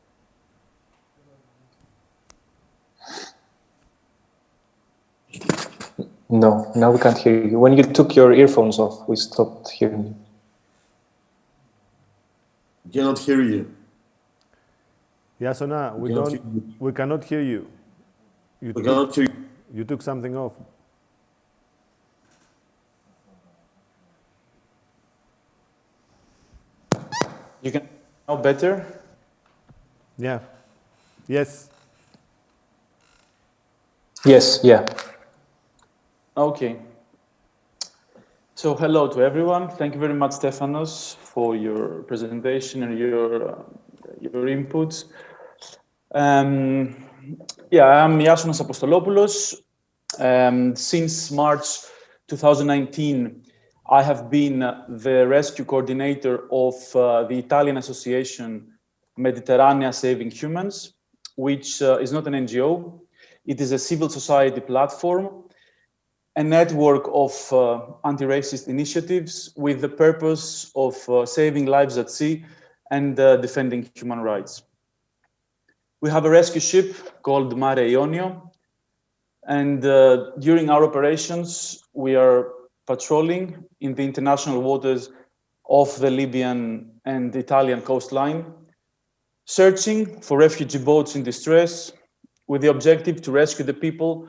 Speaker 3: No, now we can't hear you. When you took your earphones off, we stopped hearing you.
Speaker 5: We cannot hear you.
Speaker 1: Yasona, we cannot hear you.
Speaker 5: We cannot hear you.
Speaker 1: You took something off.
Speaker 4: you can know better?
Speaker 1: Yeah. Yes.
Speaker 3: Yes, yeah.
Speaker 4: Okay. So hello to everyone. Thank you very much, Stefanos, for your presentation and your inputs. Yeah, I'm Iasonas Apostolopoulos. Since March 2019, I have been the rescue coordinator of the Italian association Mediterranean Saving Humans, which is not an NGO. It is a civil society platform, a network of anti-racist initiatives with the purpose of saving lives at sea and defending human rights. We have a rescue ship called Mare Ionio, and during our operations, we are patrolling in the international waters of the Libyan and Italian coastline, searching for refugee boats in distress with the objective to rescue the people,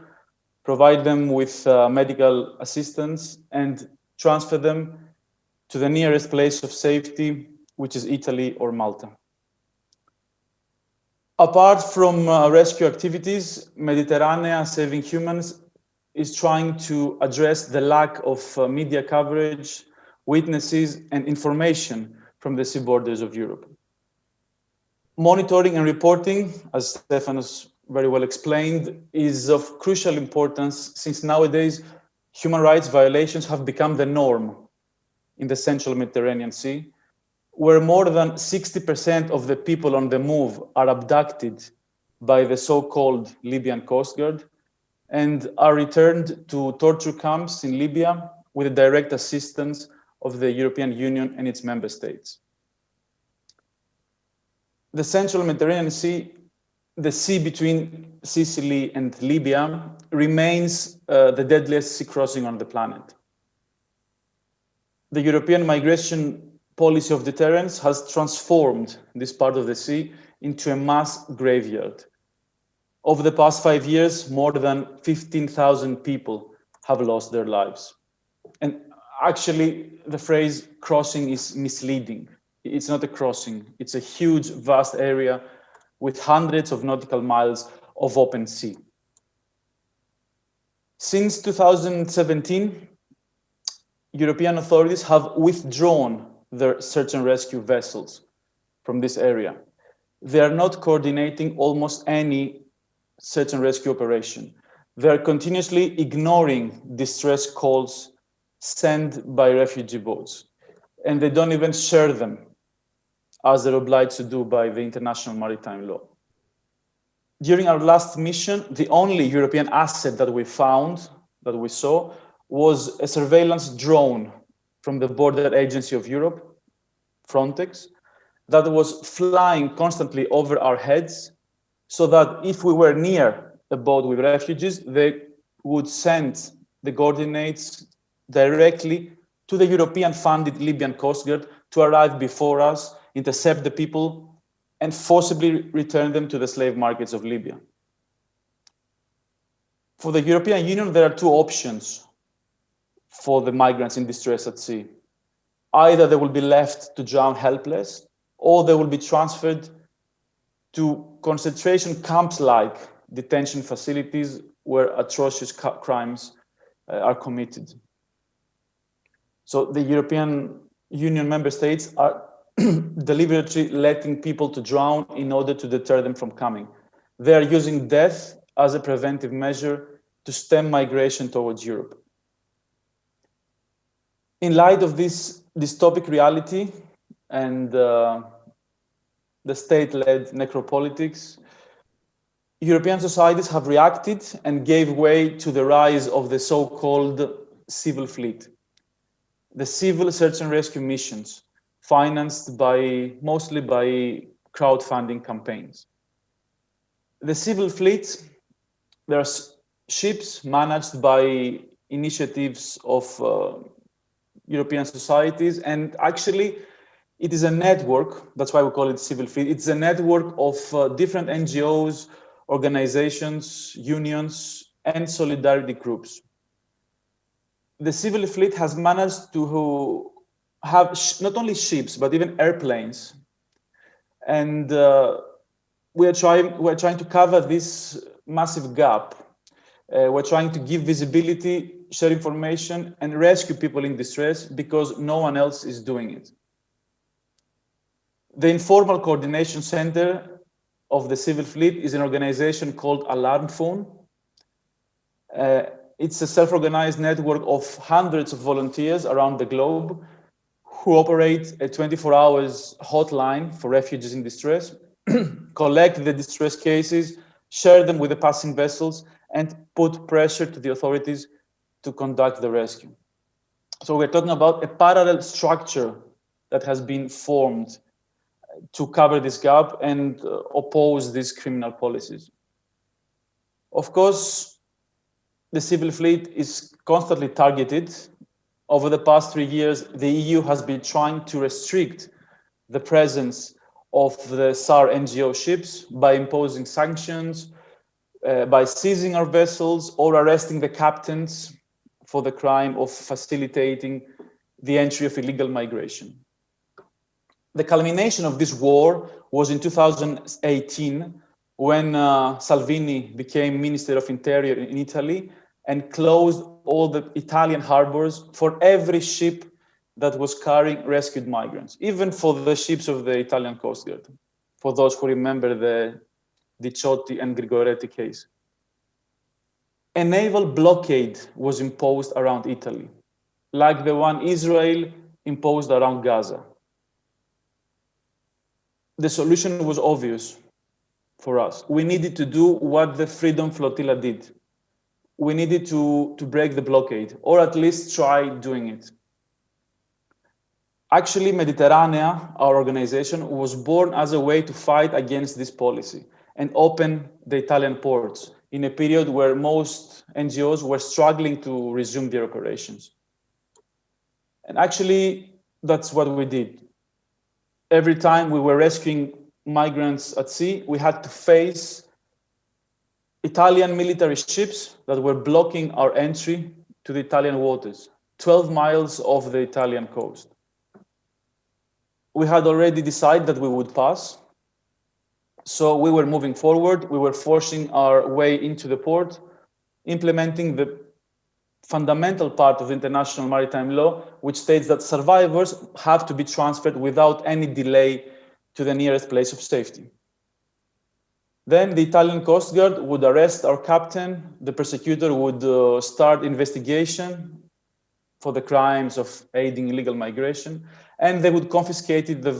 Speaker 4: provide them with medical assistance, and transfer them to the nearest place of safety, which is Italy or Malta. Apart from rescue activities, Mediterranean Saving Humans is trying to address the lack of media coverage, witnesses, and information from the sea borders of Europe. Monitoring and reporting, as Stefanos very well explained, is of crucial importance since nowadays human rights violations have become the norm in the central Mediterranean Sea, where more than 60% of the people on the move are abducted by the so-called Libyan Coast Guard and are returned to torture camps in Libya with the direct assistance of the European Union and its member states. The central Mediterranean Sea, the sea between Sicily and Libya, remains the deadliest sea crossing on the planet. The European migration policy of deterrence has transformed this part of the sea into a mass graveyard. Over the past 5 years, more than 15,000 people have lost their lives. And actually, the phrase crossing is misleading. It's not a crossing. It's a huge, vast area with hundreds of nautical miles of open sea. Since 2017, European authorities have withdrawn their search and rescue vessels from this area. They are not coordinating almost any search and rescue operation. They are continuously ignoring distress calls sent by refugee boats, and they don't even share them as they're obliged to do by the international maritime law. During our last mission, the only European asset that we found, that we saw, was a surveillance drone from the Border Agency of Europe, Frontex, that was flying constantly over our heads so that if we were near a boat with refugees, they would send the coordinates directly to the European-funded Libyan Coast Guard to arrive before us, intercept the people, and forcibly return them to the slave markets of Libya. For the European Union, there are two options for the migrants in distress at sea. Either they will be left to drown helpless, or they will be transferred to concentration camps-like detention facilities where atrocious crimes are committed. So the European Union member states are deliberately letting people to drown in order to deter them from coming. They are using death as a preventive measure to stem migration towards Europe. In light of this dystopic reality and the state-led necropolitics, European societies have reacted and gave way to the rise of the so-called civil fleet, the civil search and rescue missions, financed mostly by crowdfunding campaigns. The civil fleet, there are ships managed by initiatives of European societies, and actually it is a network, that's why we call it civil fleet. It's a network of different NGOs, organizations, unions, and solidarity groups. The civil fleet has managed to have not only ships, but even airplanes. And we're trying to cover this massive gap. We're trying to give visibility, share information, and rescue people in distress because no one else is doing it. The informal coordination center of the civil fleet is an organization called Alarm Phone. It's a self-organized network of hundreds of volunteers around the globe who operate a 24-hour hotline for refugees in distress, collect the distress cases, share them with the passing vessels, and put pressure to the authorities to conduct the rescue. So we're talking about a parallel structure that has been formed to cover this gap and oppose these criminal policies. Of course, the civil fleet is constantly targeted. Over the past 3 years, the EU has been trying to restrict the presence of the SAR NGO ships by imposing sanctions, by seizing our vessels or arresting the captains for the crime of facilitating the entry of illegal migration. The culmination of this war was in 2018, when Salvini became Minister of Interior in Italy and closed all the Italian harbors for every ship that was carrying rescued migrants, even for the ships of the Italian Coast Guard, for those who remember the Diciotti and Grigoretti case. A naval blockade was imposed around Italy, like the one Israel imposed around Gaza. The solution was obvious for us. We needed to do what the Freedom Flotilla did. We needed to break the blockade, or at least try doing it. Actually, Mediterranea, our organization, was born as a way to fight against this policy and open the Italian ports in a period where most NGOs were struggling to resume their operations. And actually, that's what we did. Every time we were rescuing migrants at sea, we had to face Italian military ships that were blocking our entry to the Italian waters, 12 miles off the Italian coast. We had already decided that we would pass, so we were moving forward. We were forcing our way into the port, implementing the fundamental part of international maritime law, which states that survivors have to be transferred without any delay to the nearest place of safety. Then the Italian Coast Guard would arrest our captain. The prosecutor would start investigation for the crimes of aiding illegal migration, and they would confiscate the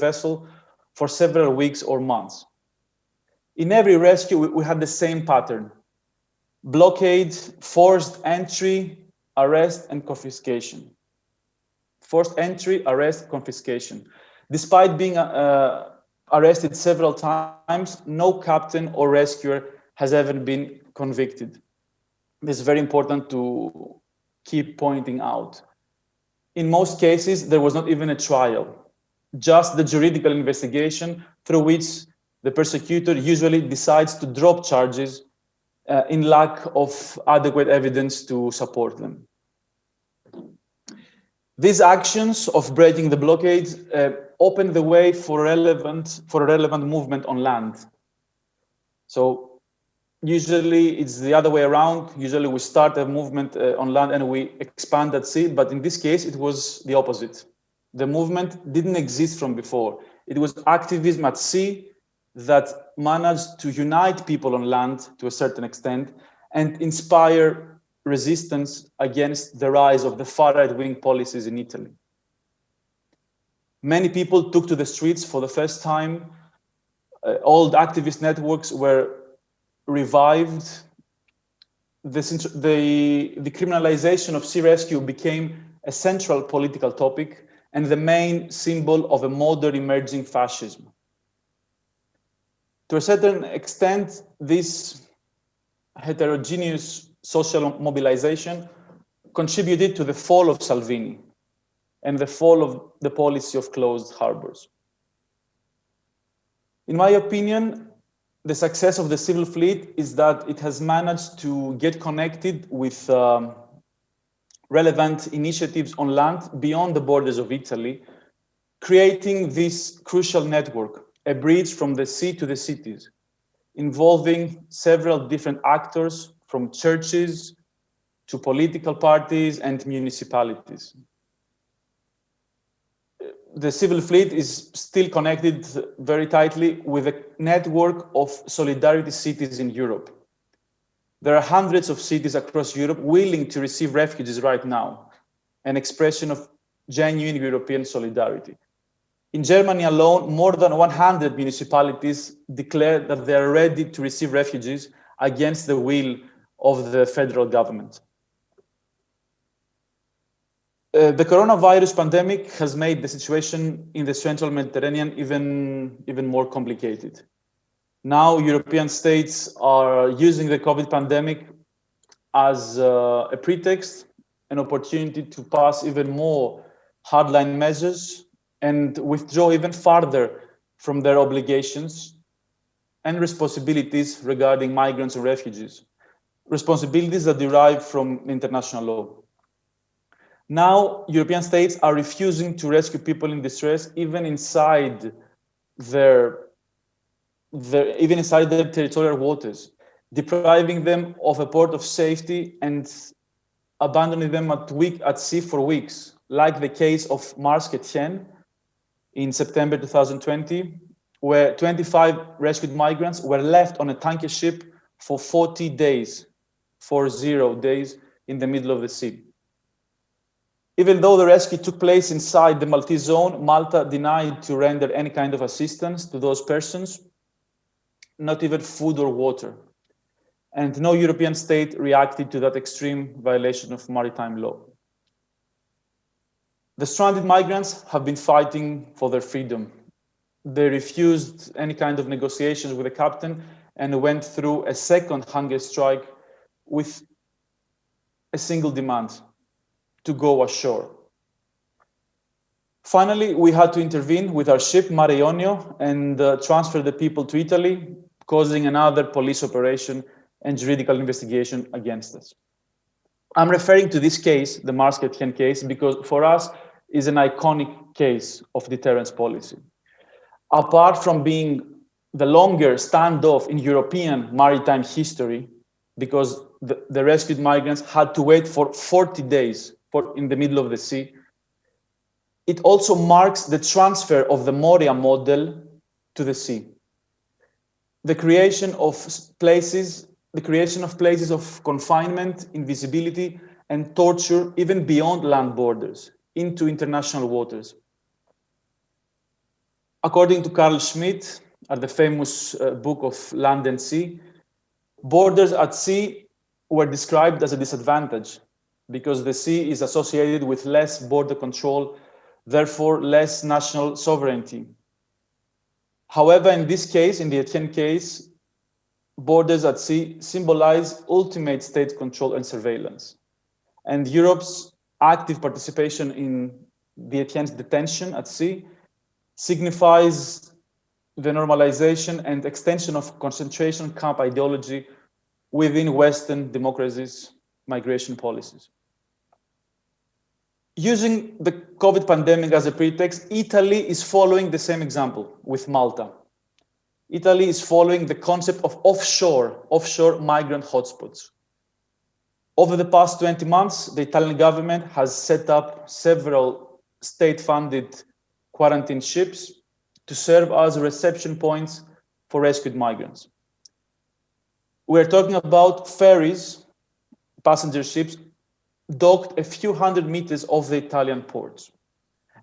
Speaker 4: vessel for several weeks or months. In every rescue, we had the same pattern: blockade, forced entry, arrest, and confiscation. Forced entry, arrest, confiscation. Despite being arrested several times, no captain or rescuer has ever been convicted. This is very important to keep pointing out. In most cases, there was not even a trial, just the juridical investigation through which the prosecutor usually decides to drop charges in lack of adequate evidence to support them. These actions of breaking the blockade opened the way for a relevant movement on land. So usually it's the other way around. Usually we start a movement on land and we expand at sea, but in this case it was the opposite. The movement didn't exist from before. It was activism at sea that managed to unite people on land to a certain extent and inspire resistance against the rise of the far-right-wing policies in Italy. Many people took to the streets for the first time. Old activist networks were revived. The criminalization of sea rescue became a central political topic and the main symbol of a modern emerging fascism. To a certain extent, this heterogeneous social mobilization contributed to the fall of Salvini and the fall of the policy of closed harbors. In my opinion, the success of the civil fleet is that it has managed to get connected with relevant initiatives on land beyond the borders of Italy, creating this crucial network, a bridge from the sea to the cities, involving several different actors from churches to political parties and municipalities. The civil fleet is still connected very tightly with a network of solidarity cities in Europe. There are hundreds of cities across Europe willing to receive refugees right now, an expression of genuine European solidarity. In Germany alone, more than 100 municipalities declare that they are ready to receive refugees against the will of the federal government. The coronavirus pandemic has made the situation in the central Mediterranean even more complicated. Now, European states are using the COVID pandemic as a pretext, an opportunity to pass even more hardline measures and withdraw even farther from their obligations and responsibilities regarding migrants and refugees, responsibilities that derive from international law. Now, European states are refusing to rescue people in distress, even inside their territorial waters, depriving them of a port of safety and abandoning them at sea for weeks, like the case of Mars Etienne in September 2020, where 25 rescued migrants were left on a tanker ship for 40 days, 40 days in the middle of the sea. Even though the rescue took place inside the Maltese zone, Malta denied to render any kind of assistance to those persons, not even food or water. And no European state reacted to that extreme violation of maritime law. The stranded migrants have been fighting for their freedom. They refused any kind of negotiations with the captain and went through a second hunger strike with a single demand: to go ashore. Finally, we had to intervene with our ship, Mare Ionio, and transfer the people to Italy, causing another police operation and juridical investigation against us. I'm referring to this case, the Mars Etienne case, because for us is an iconic case of deterrence policy. Apart from being the longest standoff in European maritime history, because the rescued migrants had to wait for 40 days in the middle of the sea, it also marks the transfer of the Moria model to the sea. The creation of places of confinement, invisibility, and torture, even beyond land borders, into international waters. According to Carl Schmitt, at the famous book of Land and Sea, borders at sea were described as a disadvantage because the sea is associated with less border control, therefore less national sovereignty. However, in this case, in the Etienne case, borders at sea symbolize ultimate state control and surveillance. And Europe's active participation in the Etienne's detention at sea signifies the normalization and extension of concentration camp ideology within Western democracies' migration policies. Using the COVID pandemic as a pretext, Italy is following the same example with Malta. Italy is following the concept of offshore migrant hotspots. Over the past 20 months, the Italian government has set up several state-funded quarantine ships to serve as reception points for rescued migrants. We're talking about ferries, passenger ships, docked a few hundred meters off the Italian ports.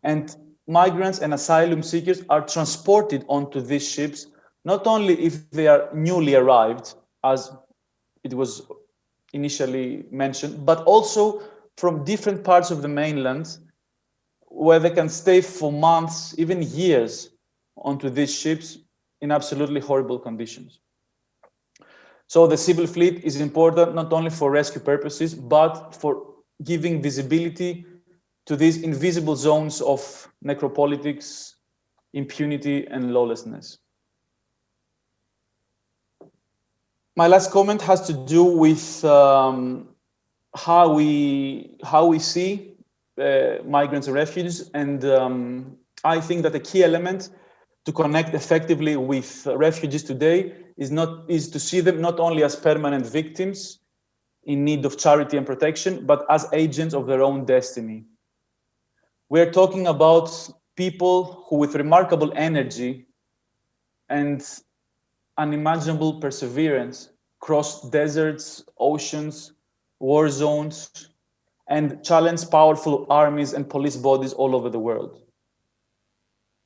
Speaker 4: And migrants and asylum seekers are transported onto these ships, not only if they are newly arrived, as it was initially mentioned, but also from different parts of the mainland, where they can stay for months, even years, onto these ships in absolutely horrible conditions. So the civil fleet is important not only for rescue purposes, but for giving visibility to these invisible zones of necropolitics, impunity, and lawlessness. My last comment has to do with how we see migrants and refugees, and I think that a key element to connect effectively with refugees today is to see them not only as permanent victims in need of charity and protection, but as agents of their own destiny. We are talking about people who, with remarkable energy and unimaginable perseverance, cross deserts, oceans, war zones, and challenge powerful armies and police bodies all over the world.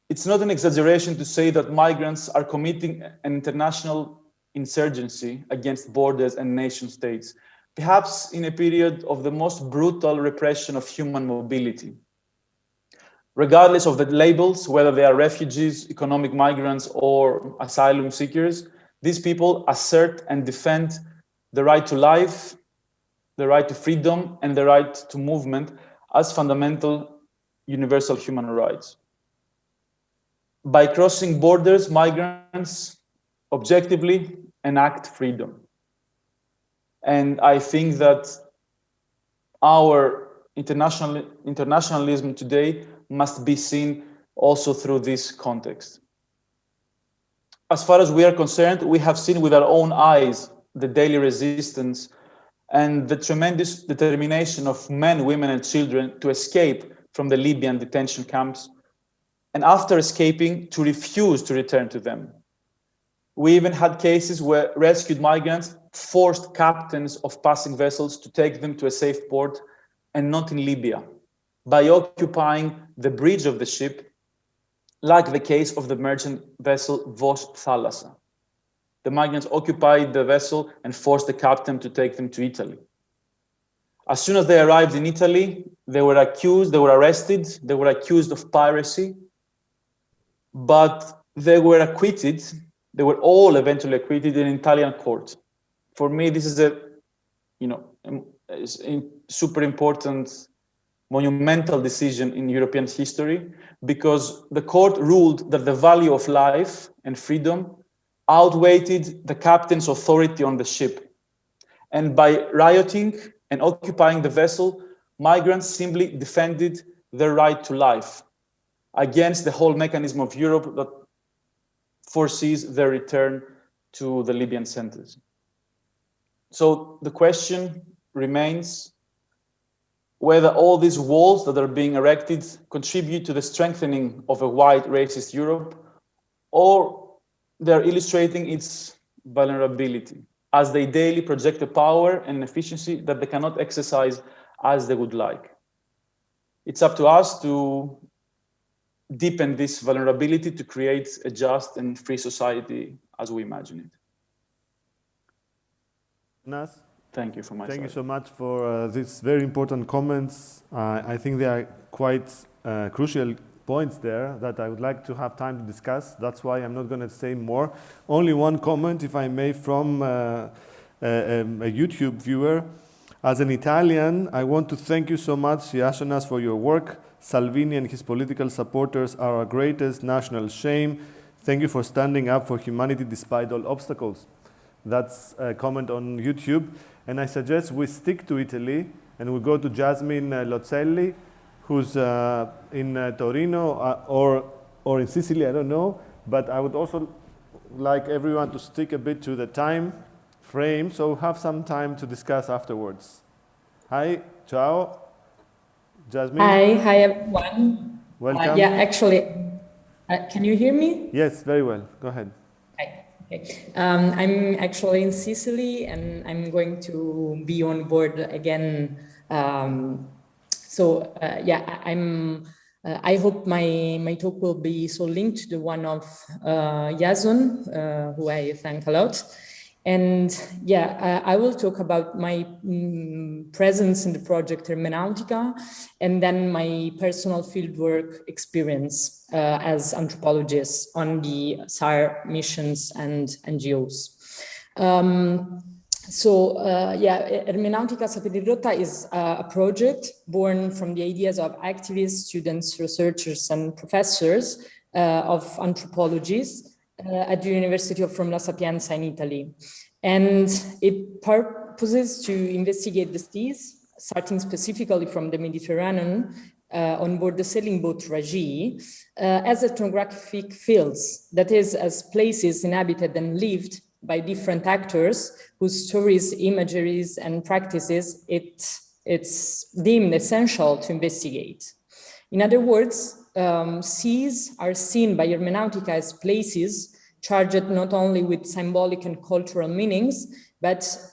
Speaker 4: It's not an exaggeration to say that migrants are committing an international insurgency against borders and nation states, perhaps in a period of the most brutal repression of human mobility. Regardless of the labels, whether they are refugees, economic migrants, or asylum seekers, these people assert and defend the right to life, the right to freedom, and the right to movement as fundamental universal human rights. By crossing borders, migrants objectively enact freedom. And I think that our internationalism today must be seen also through this context. As far as we are concerned, we have seen with our own eyes the daily resistance and the tremendous determination of men, women, and children to escape from the Libyan detention camps, and after escaping, to refuse to return to them. We even had cases where rescued migrants forced captains of passing vessels to take them to a safe port, and not in Libya, by occupying the bridge of the ship, like the case of the merchant vessel Vos Thalassa. The migrants occupied the vessel and forced the captain to take them to Italy. As soon as they arrived in Italy, they were arrested, they were accused of piracy, but they were acquitted. They were all eventually acquitted in Italian court. For me, this is a super important, monumental decision in European history, because the court ruled that the value of life and freedom outweighed the captain's authority on the ship. And by rioting and occupying the vessel, migrants simply defended their right to life against the whole mechanism of Europe that foresees their return to the Libyan centers. So the question remains whether all these walls that are being erected contribute to the strengthening of a white racist Europe, or they're illustrating its vulnerability as they daily project a power and efficiency that they cannot exercise as they would like. It's up to us to deepen this vulnerability to create a just and free society as we imagine it.
Speaker 1: Nas?
Speaker 4: Thank you for my
Speaker 1: Thank you
Speaker 4: side.
Speaker 1: so much for these very important comments. I think they are quite crucial points there that I would like to have time to discuss. That's why I'm not going to say more. Only one comment, if I may, from a YouTube viewer. As an Italian, I want to thank you so much, Iasonas, for your work. Salvini and his political supporters are our greatest national shame. Thank you for standing up for humanity despite all obstacles. That's a comment on YouTube. And I suggest we stick to Italy and we go to Jasmine Lozelli, who's in Torino or in Sicily, I don't know. But I would also like everyone to stick a bit to the time frame, so have some time to discuss afterwards. Hi, ciao, Jasmine.
Speaker 6: Hi everyone.
Speaker 1: Welcome.
Speaker 6: Yeah, actually, can you hear me?
Speaker 1: Yes, very well. Go ahead.
Speaker 6: Okay. I'm actually in Sicily and I'm going to be on board again. I hope my talk will be so linked to the one of Jason, who I thank a lot. And I will talk about my presence in the project Hermeneutica, and then my personal fieldwork experience as anthropologist on the SAR missions and NGOs. Hermeneutica Sapere Rotta is a project born from the ideas of activists, students, researchers, and professors of anthropologies at the University of Rome La Sapienza in Italy. And it purposes to investigate the seas, starting specifically from the Mediterranean on board the sailing boat Ragi, as ethnographic fields, that is, as places inhabited and lived by different actors whose stories, imageries, and practices it's deemed essential to investigate. In other words, seas are seen by Hermeneutica as places charged not only with symbolic and cultural meanings, but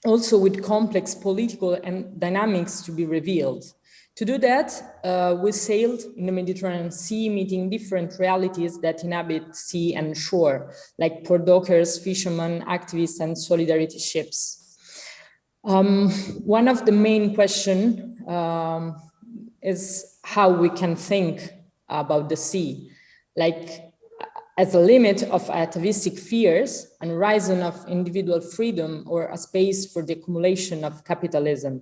Speaker 6: also with complex political and dynamics to be revealed. To do that, we sailed in the Mediterranean Sea, meeting different realities that inhabit sea and shore, like port dockers, fishermen, activists, and solidarity ships. One of the main questions is how we can think about the sea, like as a limit of atavistic fears, an horizon of individual freedom, or a space for the accumulation of capitalism.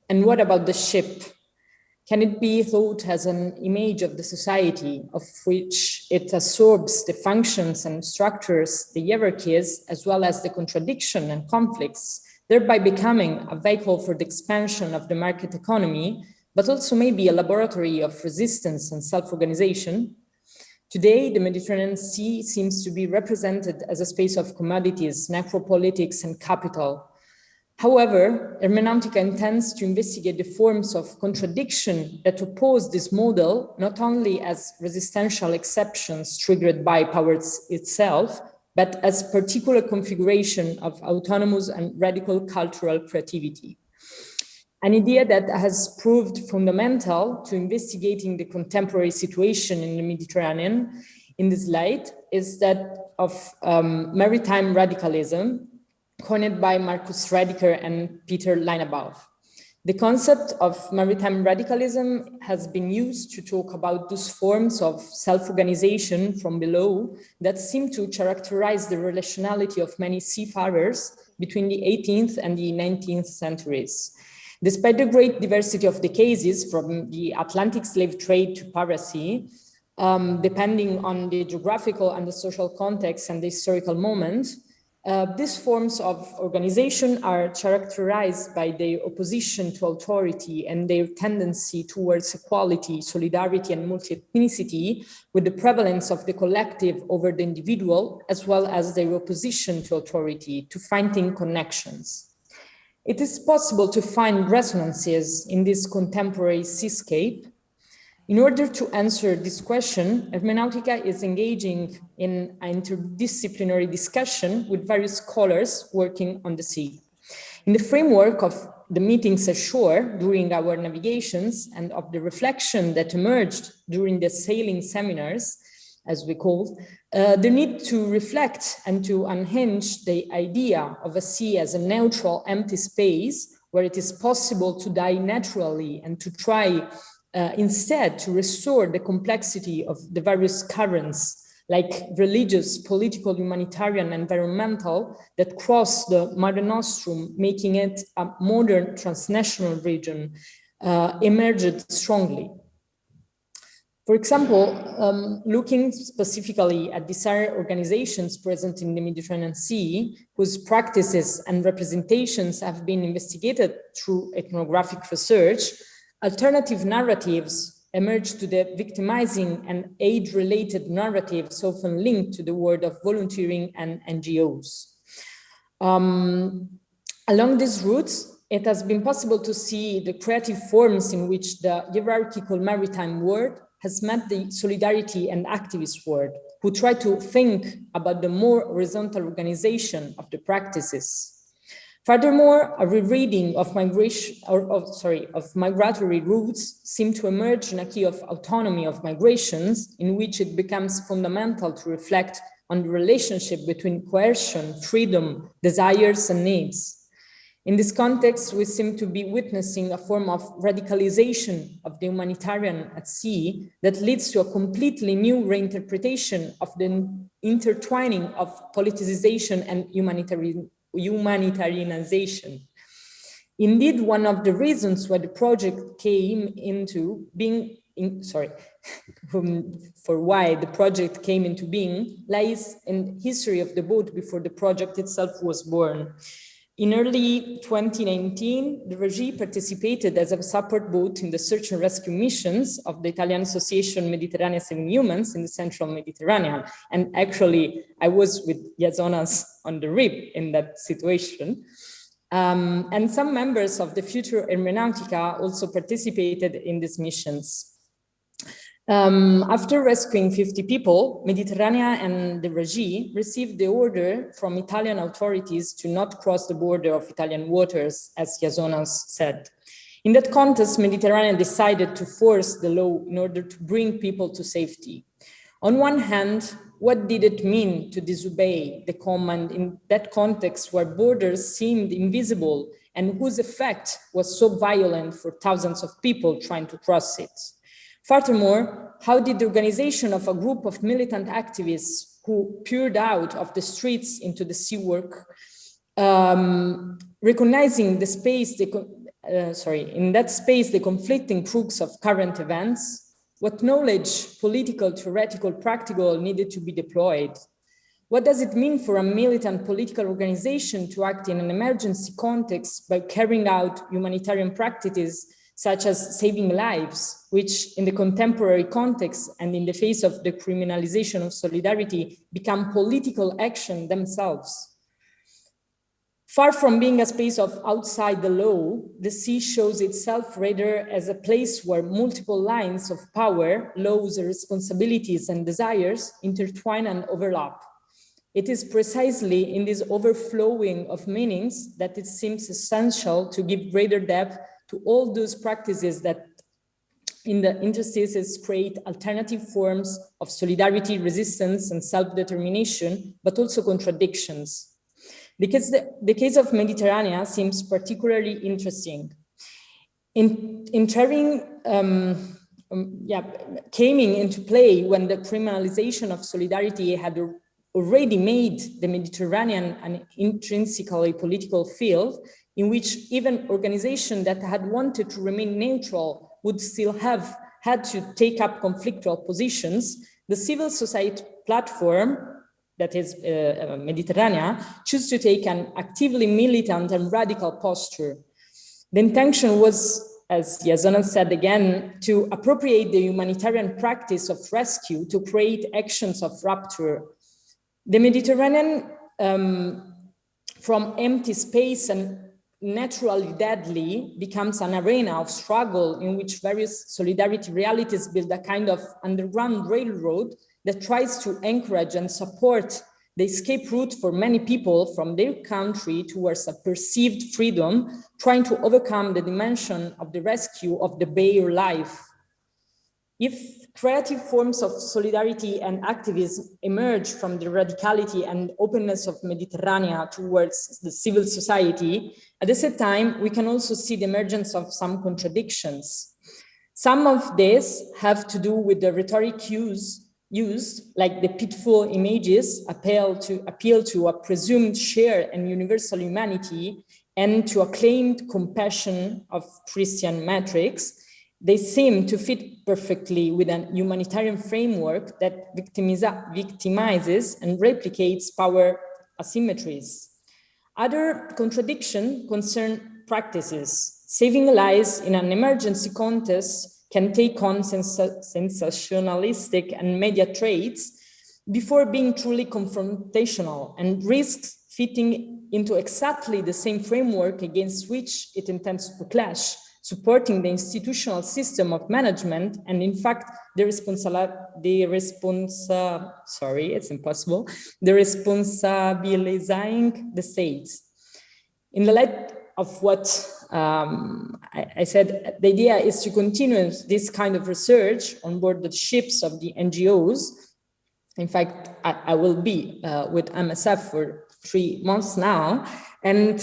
Speaker 6: And what about the ship? Can it be thought as an image of the society of which it absorbs the functions and structures, the hierarchies, as well as the contradiction and conflicts thereby becoming a vehicle for the expansion of the market economy, but also maybe a laboratory of resistance and self-organization. Today, the Mediterranean Sea seems to be represented as a space of commodities, necropolitics, and capital. However, hermeneutica intends to investigate the forms of contradiction that oppose this model, not only as resistential exceptions triggered by power itself, but as particular configuration of autonomous and radical cultural creativity. An idea that has proved fundamental to investigating the contemporary situation in the Mediterranean in this light is that of maritime radicalism, coined by Marcus Rediker and Peter Linebaugh. The concept of maritime radicalism has been used to talk about those forms of self-organization from below that seem to characterize the relationality of many seafarers between the 18th and the 19th centuries. Despite the great diversity of the cases, from the Atlantic slave trade to piracy, depending on the geographical and the social context and the historical moment, these forms of organization are characterized by their opposition to authority and their tendency towards equality, solidarity, and multi-ethnicity, with the prevalence of the collective over the individual, as well as their opposition to authority, to finding connections. It is possible to find resonances in this contemporary seascape. In order to answer this question, hermeneutica is engaging in an interdisciplinary discussion with various scholars working on the sea. In the framework of the meetings ashore during our navigations and of the reflection that emerged during the sailing seminars, as we called, the need to reflect and to unhinge the idea of a sea as a neutral, empty space where it is possible to die naturally and to try instead to restore the complexity of the various currents, like religious, political, humanitarian, environmental, that cross the Mare Nostrum, making it a modern transnational region, emerged strongly. For example, looking specifically at desire organizations present in the Mediterranean Sea, whose practices and representations have been investigated through ethnographic research, alternative narratives emerge to the victimizing and aid-related narratives often linked to the world of volunteering and NGOs. Along these routes, it has been possible to see the creative forms in which the hierarchical maritime world has met the solidarity and activist world, who try to think about the more horizontal organization of the practices. Furthermore, a rereading of migratory routes seem to emerge in a key of autonomy of migrations, in which it becomes fundamental to reflect on the relationship between coercion, freedom, desires, and needs. In this context, we seem to be witnessing a form of radicalization of the humanitarian at sea that leads to a completely new reinterpretation of the intertwining of politicization and humanitarianization. Indeed, one of the reasons why the project came into being, why the project came into being lies in the history of the boat before the project itself was born. In early 2019, the Refugee participated as a support boat in the search and rescue missions of the Italian Association Mediterranean Saving Humans in the Central Mediterranean. And actually, I was with eστιάζοντας on the rib in that situation. And some members of the future hermeneutica also participated in these missions. After rescuing 50 people, Mediterranean and the Refugee received the order from Italian authorities to not cross the border of Italian waters, as eστιάζοντας said. In that context, Mediterranean decided to force the law in order to bring people to safety. On one hand, what did it mean to disobey the command in that context where borders seemed invisible and whose effect was so violent for thousands of people trying to cross it? Furthermore, how did the organization of a group of militant activists who poured out of the streets into the seawork, recognizing the space, in that space, the conflicting crux of current events, what knowledge, political, theoretical, practical, needed to be deployed? What does it mean for a militant political organization to act in an emergency context by carrying out humanitarian practices such as saving lives, which in the contemporary context and in the face of the criminalization of solidarity become political action themselves? Far from being a space of outside the law, the sea shows itself rather as a place where multiple lines of power, laws, responsibilities, and desires intertwine and overlap. It is precisely in this overflowing of meanings that it seems essential to give greater depth to all those practices that in the interstices create alternative forms of solidarity, resistance, and self-determination, but also contradictions. Because the case of Mediterranean seems particularly interesting. Came into play when the criminalization of solidarity had already made the Mediterranean an intrinsically political field in which even organizations that had wanted to remain neutral would still have had to take up conflictual positions. The civil society platform, that is Mediterranean, chose to take an actively militant and radical posture. The intention was, as Yazonan said again, to appropriate the humanitarian practice of rescue to create actions of rupture. The Mediterranean, from empty space and naturally deadly, becomes an arena of struggle in which various solidarity realities build a kind of underground railroad that tries to encourage and support the escape route for many people from their country towards a perceived freedom, trying to overcome the dimension of the rescue of the bare life. If creative forms of solidarity and activism emerge from the radicality and openness of Mediterranean towards the civil society, at the same time, we can also see the emergence of some contradictions. Some of these have to do with the rhetoric used, like the pitiful images, appeal to a presumed shared and universal humanity and to a claimed compassion of Christian metrics. They seem to fit perfectly with a humanitarian framework that victimizes and replicates power asymmetries. Other contradictions concern practices. Saving lives in an emergency context can take on sensationalistic and media traits before being truly confrontational and risks fitting into exactly the same framework against which it intends to clash, supporting the institutional system of management and, in fact, responsabilizing the state. In the light of what I said, the idea is to continue this kind of research on board the ships of the NGOs. In fact, I will be with MSF for 3 months now, and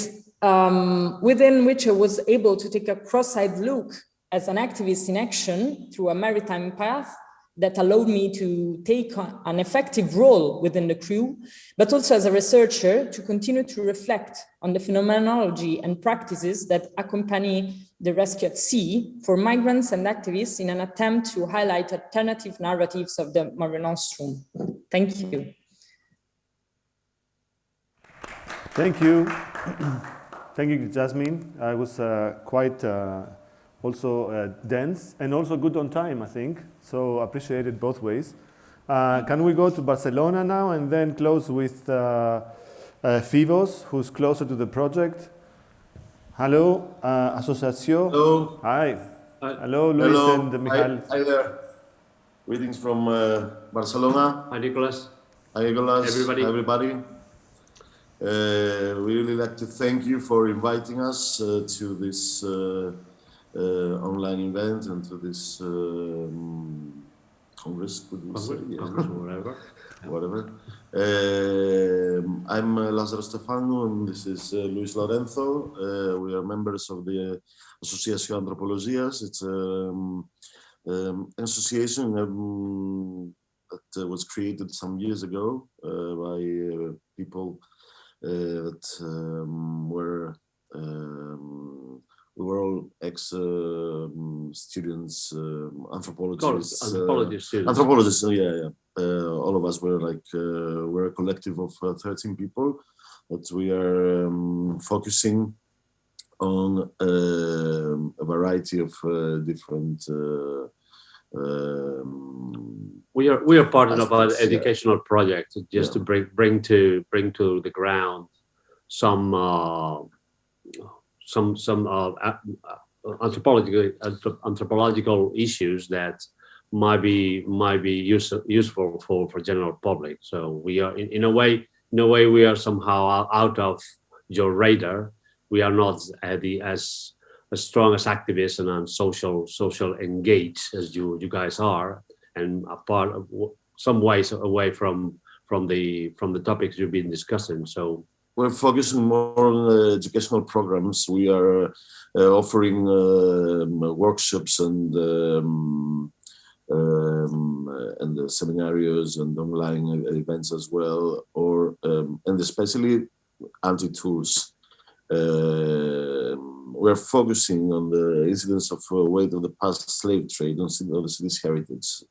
Speaker 6: within which I was able to take a cross-eyed look as an activist in action through a maritime path that allowed me to take an effective role within the crew, but also as a researcher to continue to reflect on the phenomenology and practices that accompany the rescue at sea for migrants and activists in an attempt to highlight alternative narratives of the Mare Nostrum. Thank you.
Speaker 1: Thank you. Thank you, Jasmine. I was quite also dense and also good on time, I think. So appreciate it both ways. Can we go to Barcelona now and then close with Fivos, who's closer to the project? Hello, Asociación.
Speaker 5: Hello.
Speaker 1: Hi.
Speaker 5: Hi.
Speaker 1: Hello, Luis
Speaker 5: Hello.
Speaker 1: and Michael.
Speaker 5: Hi there. Greetings from Barcelona.
Speaker 7: Hi, Nicholas.
Speaker 5: Hi, Nicholas.
Speaker 7: Everybody.
Speaker 5: Hi, everybody. We really like to thank you for inviting us to this online event and to this Congress, could we say?
Speaker 7: Congress or whatever.
Speaker 5: Whatever. I'm Lázaro Stefano and this is Luis Lorenzo. We are members of the Asociación Antropologías. It's an association that was created some years ago by people that were we were all ex-students, anthropologists.
Speaker 7: Anthropologists,
Speaker 5: yeah. All of us were like, we're a collective of 13 people, but we are focusing on a variety of different.
Speaker 7: We are part of an educational project just to bring to the ground some anthropological issues that might be useful for general public. So we are in a way we are somehow out of your radar. We are not as strong as activists and social engaged as you guys are, and a part of some ways away from the topics you've been discussing. So
Speaker 5: we're focusing more on educational programs. We are offering workshops and seminarios and online events as well, and especially anti-tours. We're focusing on the incidence of weight of the past slave trade on the city's heritage.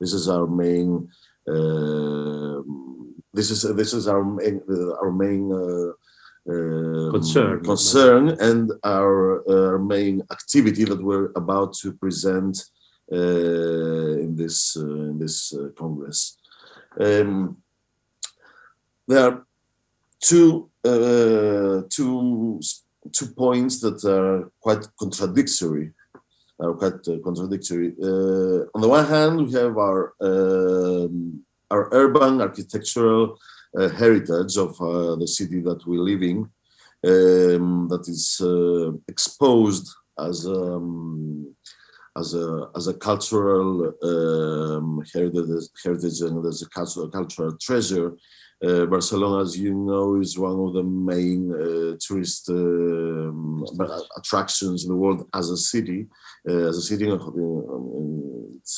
Speaker 5: This is our main. This is our main concern and our main activity that we're about to present in this Congress. There are two points that are quite contradictory. On the one hand, we have our urban architectural heritage of the city that we live in, that is exposed as a cultural heritage and as a cultural treasure. Barcelona, as you know, is one of the main tourist attractions in the world as a city. It's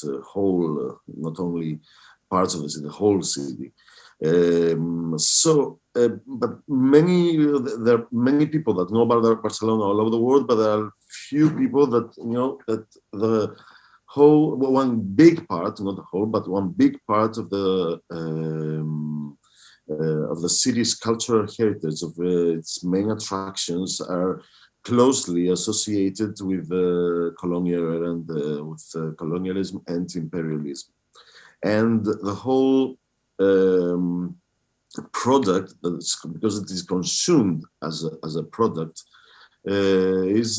Speaker 5: a whole, not only parts of the city, the whole city. But there are many people that know about Barcelona all over the world, but there are few people that know that the whole, one big part, not the whole, but one big part of the city's cultural heritage, of its main attractions, are closely associated with colonial and with colonialism and imperialism, and the whole product, because it is consumed as a product, is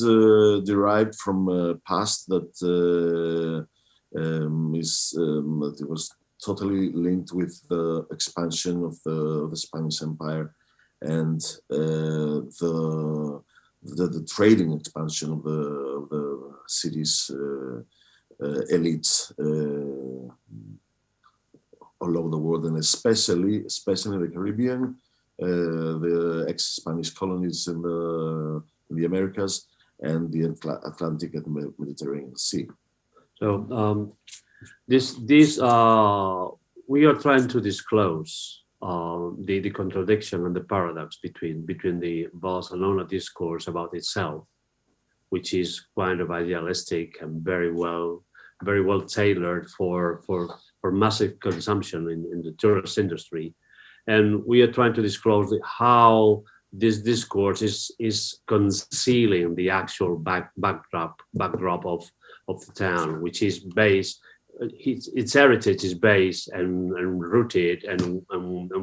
Speaker 5: derived from a past that it was totally linked with the expansion of the Spanish Empire and the trading expansion of the city's elites all over the world, and especially in the Caribbean, the ex-Spanish colonies in the Americas, and the Atlantic and Mediterranean Sea.
Speaker 7: So we are trying to disclose the contradiction and the paradox between the Barcelona discourse about itself, which is kind of idealistic and very well tailored for massive consumption in the tourist industry, and we are trying to disclose how this discourse is concealing the actual backdrop of the town, which is based. Its heritage is based and rooted and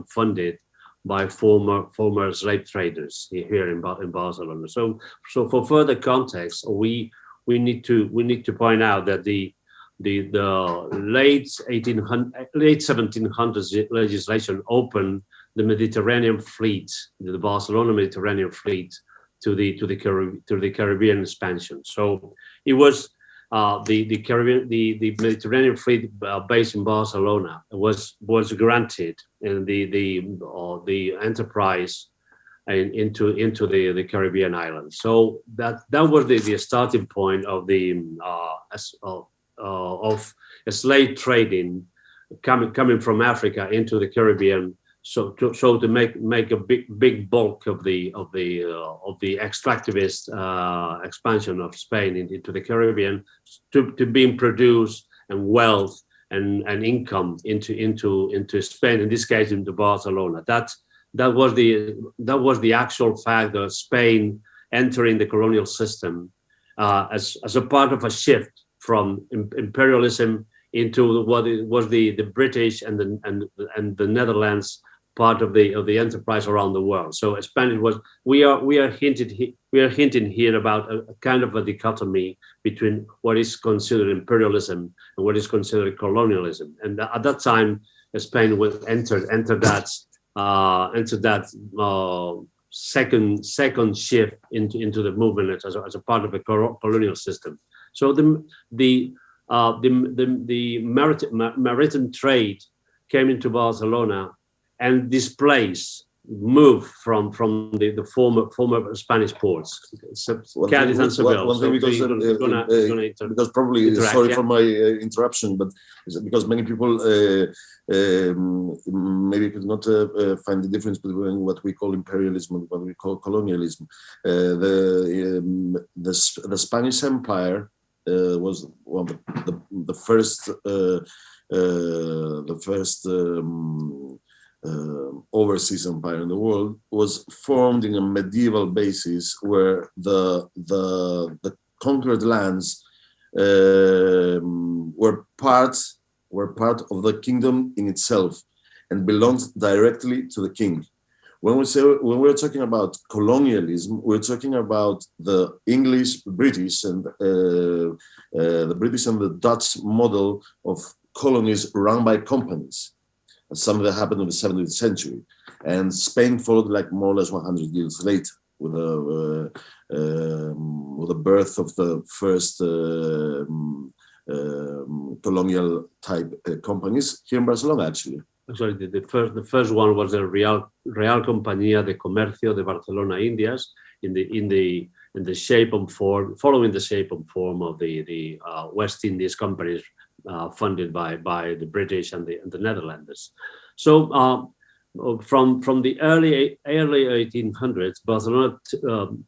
Speaker 7: funded by former slave traders here in Barcelona. So for further context, we need to point out that the late 1700s legislation opened the Mediterranean fleet, the Barcelona Mediterranean fleet, to the Caribbean expansion. So it was the Mediterranean fleet based in Barcelona was granted in the enterprise into the Caribbean islands. So that was the starting point of slave trading coming from Africa into the Caribbean, So to make a big bulk of the extractivist expansion of Spain into the Caribbean, to being produced and wealth and income into Spain, in this case into Barcelona. That was the actual fact of Spain entering the colonial system as a part of a shift from imperialism into what it was the British and the Netherlands part of the enterprise around the world. So Spanish was we are hinting here about a kind of a dichotomy between what is considered imperialism and what is considered colonialism. And at that time, Spain was entered that second shift into the movement as a part of the colonial system. So the maritime trade came into Barcelona and moved from the former Spanish ports.
Speaker 5: Because probably, sorry for my interruption, but because many people maybe could not find the difference between what we call imperialism and what we call colonialism. The Spanish Empire was one of the first overseas empire in the world, was formed in a medieval basis where the conquered lands were part of the kingdom in itself and belonged directly to the king. When we're talking about colonialism, we're talking about the British and the Dutch model of colonies run by companies. Some of that happened in the 17th century, and Spain followed like more or less 100 years later with the birth of the first colonial type companies here in Barcelona, actually.
Speaker 7: Sorry, the first one was the Real Compañía de Comercio de Barcelona Indias in the shape and form, following the shape and form of the West Indies companies funded by the British and the Netherlanders. So from the early 1800s, Barcelona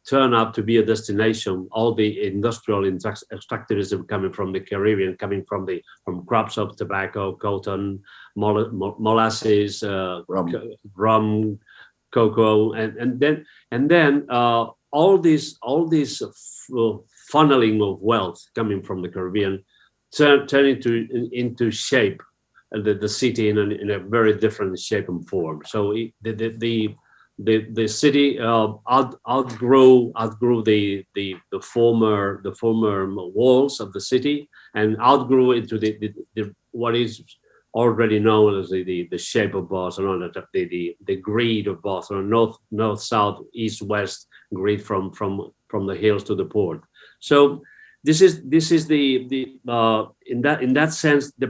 Speaker 7: turned out to be a destination. All the industrial extractivism coming from the Caribbean, coming from crops of tobacco, cotton, molasses, rum, cocoa, and then all this funneling of wealth coming from the Caribbean turned into shape the city in a very different shape and form. So the city outgrew the former walls of the city and outgrew into the what is already known as the shape of Barcelona, the grid of Barcelona, north, south, east, west grid from the hills to the port. So this is the in that sense the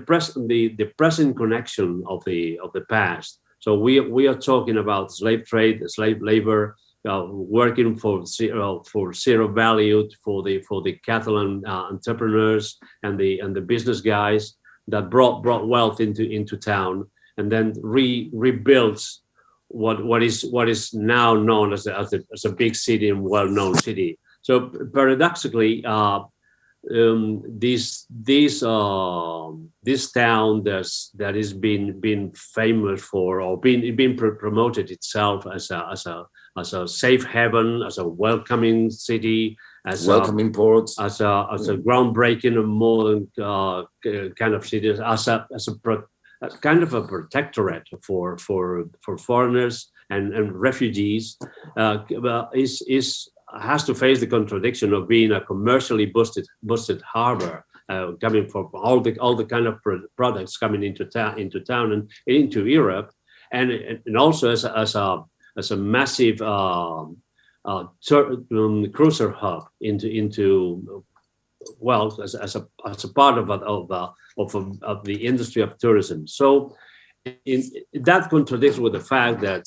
Speaker 7: present connection of the past. So we are talking about slave trade, slave labor, working for zero value for the Catalan entrepreneurs and the business guys that brought wealth into town and then rebuilt what is now known as a big city and well-known city. So paradoxically, this town that is been famous for or been promoted itself as a safe haven, as a welcoming city, as
Speaker 5: welcoming ports,
Speaker 7: as a groundbreaking and modern kind of city, as a kind of a protectorate for foreigners and refugees, has to face the contradiction of being a commercially boosted harbor, coming from all the kind of products coming into town and into Europe, and also as a massive cruiser hub into well, as a part of the industry of tourism. So that contradicts with the fact that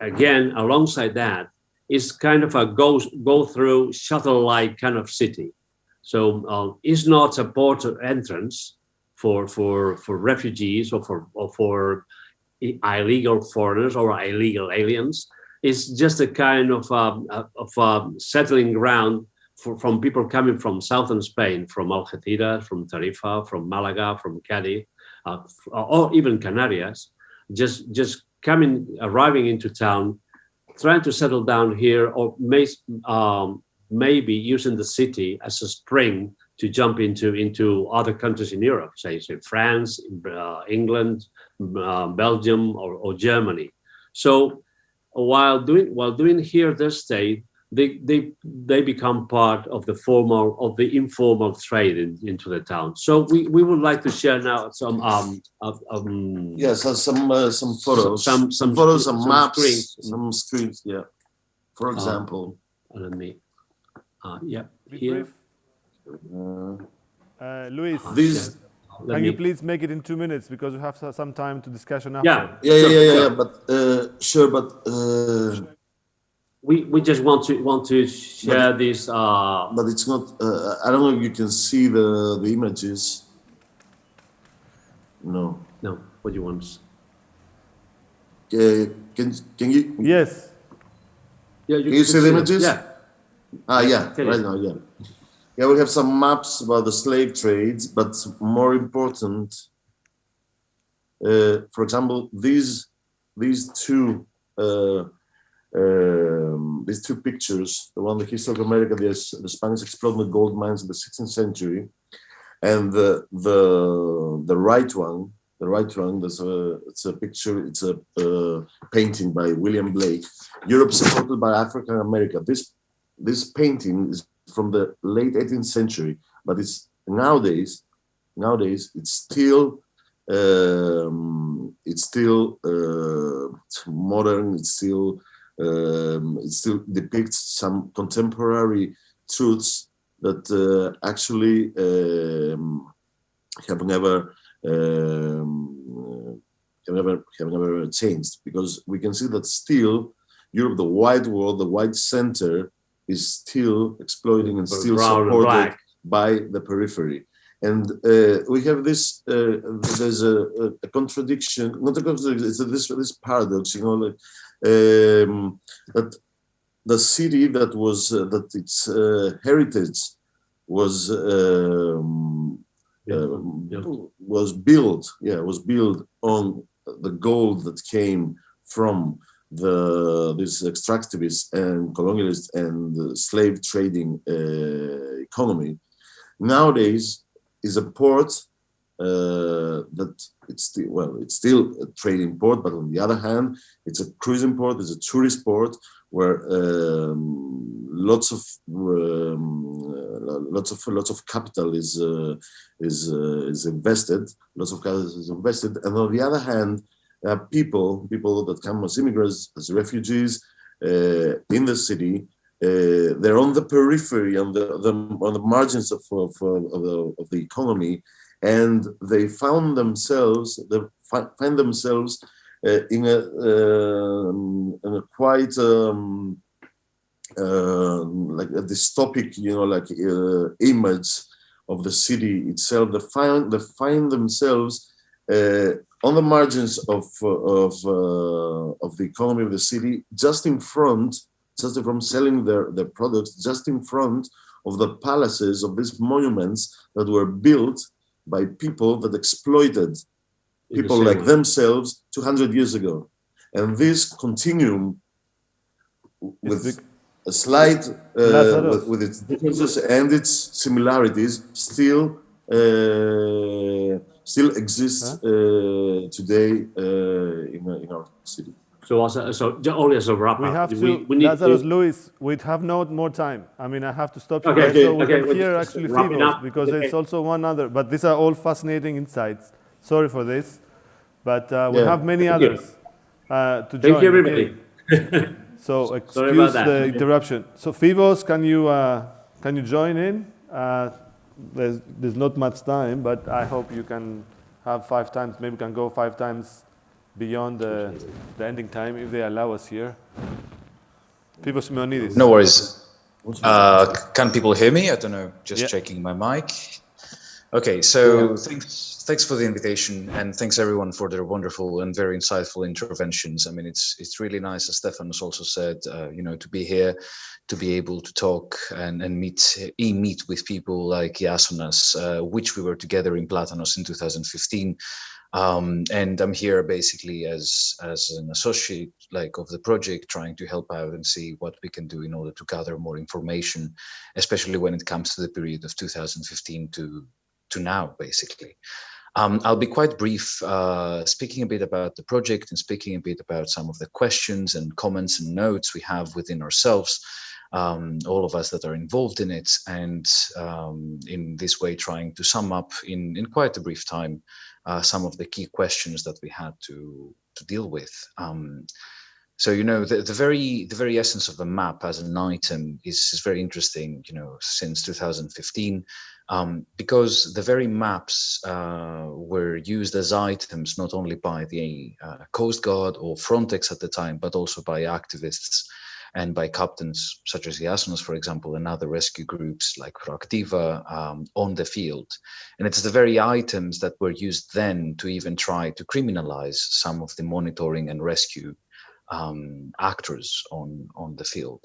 Speaker 7: again, alongside that, is kind of a go through shuttle-like kind of city. So it's not a port entrance for refugees or for illegal foreigners or illegal aliens. It's just a kind of settling ground from people coming from southern Spain, from Algeciras, from Tarifa, from Malaga, from Cadiz, or even Canarias, just arriving into town, trying to settle down here, or maybe using the city as a spring to jump into other countries in Europe, say France, England, Belgium, or Germany. So while doing here their stay, they become part of the informal trade into the town. So we would like to share now some
Speaker 5: some photos, some photos, some maps, some screens. Yeah, for example.
Speaker 7: Let me. Here.
Speaker 1: Luis, can you please make it in 2 minutes, because we have some time to discussion after.
Speaker 5: Yeah. But sure, but
Speaker 7: we just want to share this.
Speaker 5: But it's not. I don't know if you can see the images. No.
Speaker 7: What do you want?
Speaker 5: Can you?
Speaker 1: Yes.
Speaker 5: Yeah. Can you see the images?
Speaker 7: Yeah.
Speaker 5: Right now. Yeah. Yeah, we have some maps about the slave trades, but more important, for example, these two pictures, the one, the history of America, the Spanish exploring the gold mines in the 16th century, and the right one, it's a picture, it's a painting by William Blake, Europe supported by Africa and America. This painting is from the late 18th century, but it's nowadays it's still modern. It still depicts some contemporary truths that actually have never changed, because we can see that still Europe, the white world, the white center, is still exploiting and still supported by the periphery. And we have this, there's a contradiction, not a contradiction, it's this paradox, that the city that its heritage was built on the gold that came from this extractivist and colonialist and slave trading economy, nowadays is a port that it's still a trading port, but on the other hand, it's a cruising port, it's a tourist port where lots of capital is invested, and on the other hand, people that come as immigrants, as refugees in the city, they're on the periphery, on the margins of the economy, and they find themselves in a quite like a dystopic, image of the city itself. They find themselves on the margins of the economy of the city, just from selling their products, just in front of the palaces of these monuments that were built by people that exploited people like themselves 200 years ago. And this continuum with a slight, with its differences and its similarities, still exists today in our city.
Speaker 7: So only as a wrap up,
Speaker 1: we need Lazarus, Luis, we have no more time. I mean, I have to stop you guys, so we can hear actually Fivos, because there's also one other, but these are all fascinating insights. Sorry for this, but we have many others to join.
Speaker 7: Thank you, everybody.
Speaker 1: So excuse the interruption. So Fivos, can you join in? There's not much time, but I hope you can have 5 times, maybe can go 5 times beyond the ending time, if they allow us here. Fivos Simeonidis.
Speaker 8: No worries. Can people hear me? I don't know, just checking my mic. Okay, so Thanks for the invitation, and thanks everyone for their wonderful and very insightful interventions. I mean, it's really nice, as Stefanos also said, to be here, to be able to talk and meet with people like Iasonas, which we were together in Platanos in 2015. And I'm here basically as an associate of the project, trying to help out and see what we can do in order to gather more information, especially when it comes to the period of 2015 to now, basically. I'll be quite brief, speaking a bit about the project and speaking a bit about some of the questions and comments and notes we have within ourselves, all of us that are involved in it, and in this way trying to sum up in quite a brief time some of the key questions that we had to deal with. So, the very essence of a map as an item is very interesting, since 2015, because the very maps were used as items not only by the Coast Guard or Frontex at the time, but also by activists and by captains such as Iasonas, for example, and other rescue groups like Proactiva on the field. And it's the very items that were used then to even try to criminalize some of the monitoring and rescue actors on the field.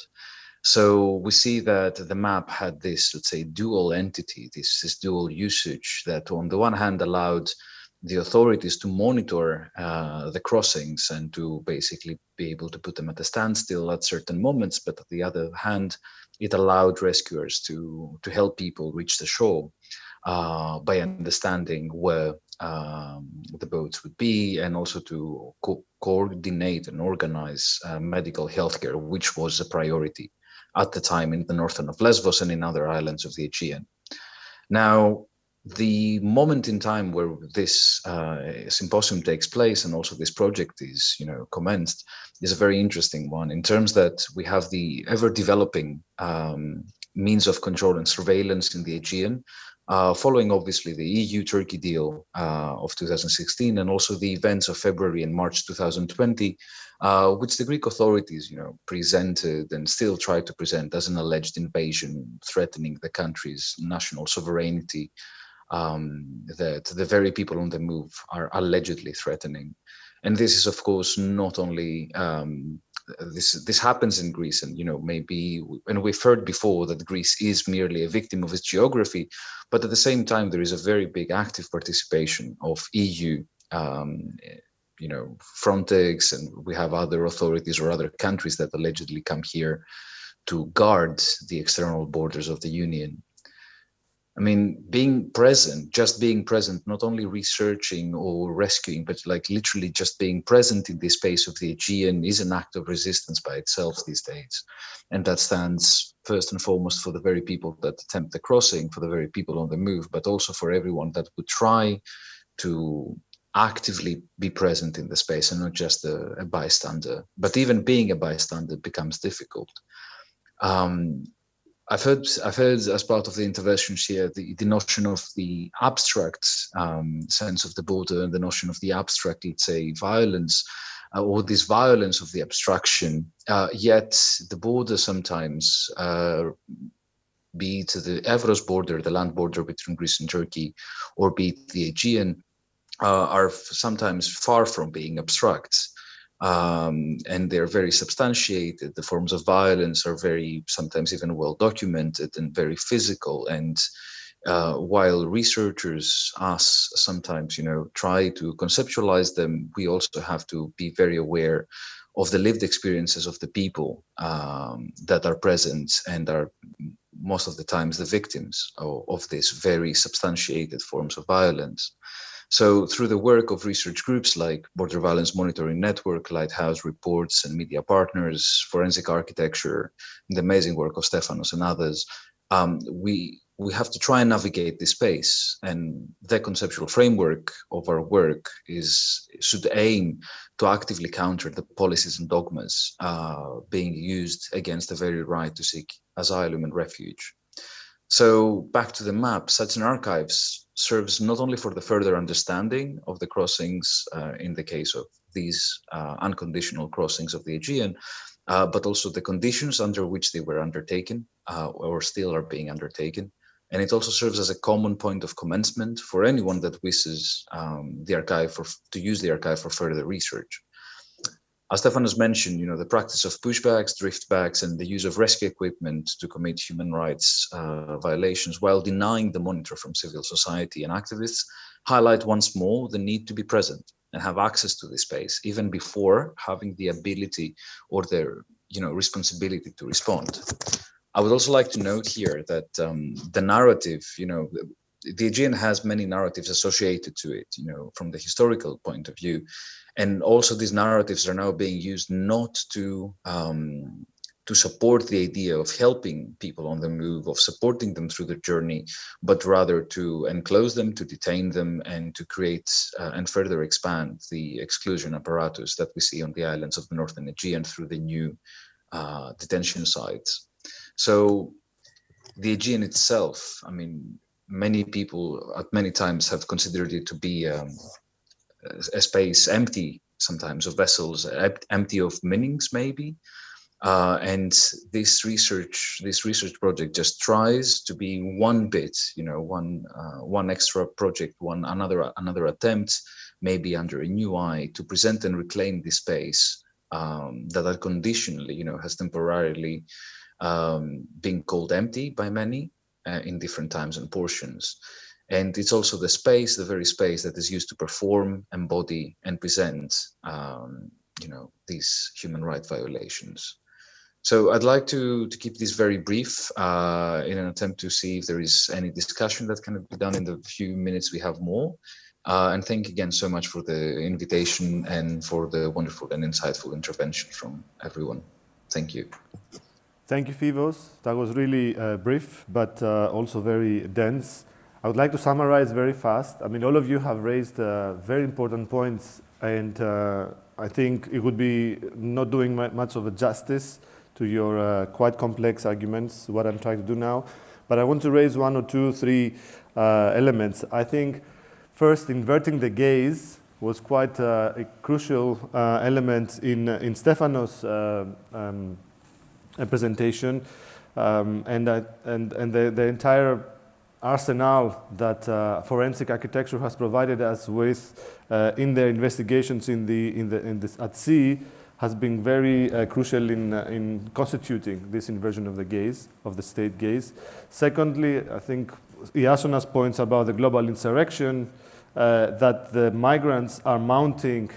Speaker 8: So we see that the map had this, let's say, dual entity, this dual usage that on the one hand allowed the authorities to monitor the crossings and to basically be able to put them at a standstill at certain moments, but on the other hand, it allowed rescuers to help people reach the shore by understanding where the boats would be, and also to coordinate and organize medical healthcare, which was a priority at the time in the northern of Lesbos and in other islands of the Aegean. Now, the moment in time where this symposium takes place and also this project is, commenced, is a very interesting one in terms that we have the ever-developing means of control and surveillance in the Aegean, following obviously the EU-Turkey deal of 2016 and also the events of February and March 2020, which the Greek authorities, presented and still try to present as an alleged invasion threatening the country's national sovereignty, that the very people on the move are allegedly threatening. And this is, of course, not only this happens in Greece, and maybe, and we've heard before that Greece is merely a victim of its geography, but at the same time there is a very big active participation of EU, Frontex, and we have other authorities or other countries that allegedly come here to guard the external borders of the Union. I mean, just being present, not only researching or rescuing, but literally just being present in the space of the Aegean is an act of resistance by itself these days. And that stands first and foremost for the very people that attempt the crossing, for the very people on the move, but also for everyone that would try to actively be present in the space and not just a bystander. But even being a bystander becomes difficult. I've heard as part of the interventions here, the notion of the abstract sense of the border and the notion of the abstract, let's say, violence, or this violence of the abstraction, yet the border sometimes, be it the Evros border, the land border between Greece and Turkey, or be it the Aegean, are sometimes far from being abstract. And they're very substantiated. The forms of violence are very, sometimes even well documented and very physical. And while researchers, us, sometimes, try to conceptualize them, we also have to be very aware of the lived experiences of the people that are present and are most of the times the victims of these very substantiated forms of violence. So through the work of research groups like Border Violence Monitoring Network, Lighthouse Reports and Media Partners, Forensic Architecture, and the amazing work of Stefanos and others, we have to try and navigate this space. And the conceptual framework of our work should aim to actively counter the policies and dogmas being used against the very right to seek asylum and refuge. So back to the map, such an archives serves not only for the further understanding of the crossings in the case of these unconditional crossings of the Aegean, but also the conditions under which they were undertaken or still are being undertaken, And it also serves as a common point of commencement for anyone that wishes the archive to use the archive for further research. As Stefanos mentioned, the practice of pushbacks, driftbacks, and the use of rescue equipment to commit human rights violations while denying the monitor from civil society and activists highlight once more the need to be present and have access to this space, even before having the ability or the responsibility to respond. I would also like to note here that the narrative, the Aegean has many narratives associated to it, from the historical point of view. And also these narratives are now being used not to support the idea of helping people on the move, of supporting them through their journey, but rather to enclose them, to detain them, and to create and further expand the exclusion apparatus that we see on the islands of the Northern Aegean through the new detention sites. So the Aegean itself, many people at many times have considered it to be a space empty sometimes of vessels, empty of meanings maybe. And this research project just tries to be one bit, one extra project, another attempt, maybe under a new eye, to present and reclaim this space that unconditionally, has temporarily been called empty by many in different times and portions. And it's also the very space that is used to perform, embody, and present, these human rights violations. So I'd like to keep this very brief in an attempt to see if there is any discussion that can be done in the few minutes we have more. And thank you again so much for the invitation and for the wonderful and insightful intervention from everyone. Thank you.
Speaker 1: Thank you, Fivos. That was really brief, but also very dense. I would like to summarize very fast. All of you have raised very important points, and I think it would be not doing much of a justice to your quite complex arguments, what I'm trying to do now. But I want to raise one or two, three elements. I think first, inverting the gaze was quite a crucial element in Stefanos' presentation, and the entire arsenal that forensic architecture has provided us with in their investigations at sea has been very crucial in constituting this inversion of the gaze, of the state gaze. Secondly, I think Iasonas points about the global insurrection that the migrants are mounting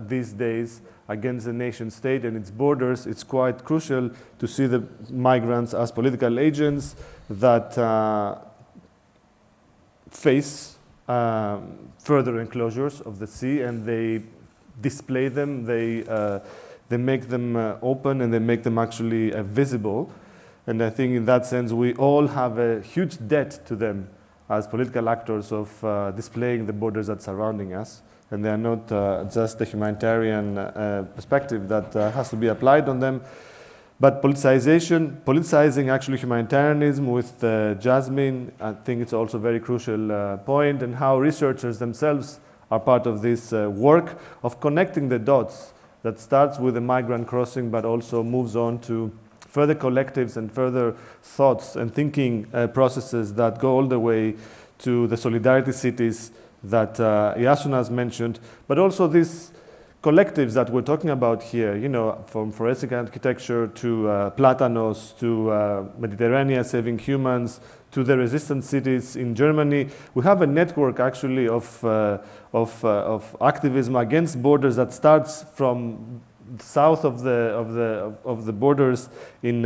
Speaker 1: these days against the nation state and its borders. It's quite crucial to see the migrants as political agents that face further enclosures of the sea, and they display them, they make them open, and they make them actually visible. And I think in that sense, we all have a huge debt to them as political actors of displaying the borders that surrounding us. And they are not just a humanitarian perspective that has to be applied on them, but politicizing actually humanitarianism with Jasmine, I think it's also a very crucial point, and how researchers themselves are part of this work of connecting the dots that starts with the migrant crossing, but also moves on to further collectives and further thoughts and thinking processes that go all the way to the solidarity cities that Iasonas mentioned, but also these collectives that we're talking about here, from forensic architecture to Platanos, to Mediterranean Saving Humans, to the resistant cities in Germany. We have a network actually of activism against borders that starts from south of the borders in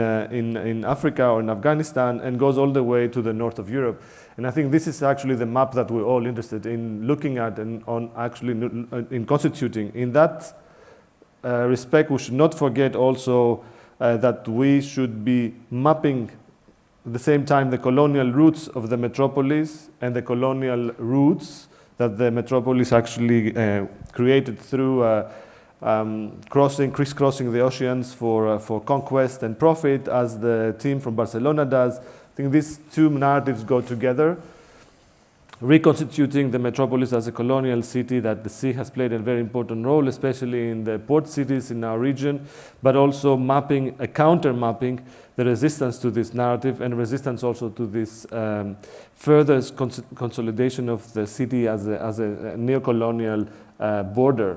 Speaker 1: Africa or in Afghanistan and goes all the way to the north of Europe. And I think this is actually the map that we're all interested in looking at and in constituting. In that respect, we should not forget also that we should be mapping at the same time the colonial roots of the metropolis and the colonial routes that the metropolis actually created through crisscrossing the oceans for conquest and profit, as the team from Barcelona does. I think these two narratives go together. reconstituting the metropolis as a colonial city, that the sea has played a very important role, especially in the port cities in our region, but also mapping, a counter-mapping, the resistance to this narrative and resistance also to this further consolidation of the city as a neo-colonial border.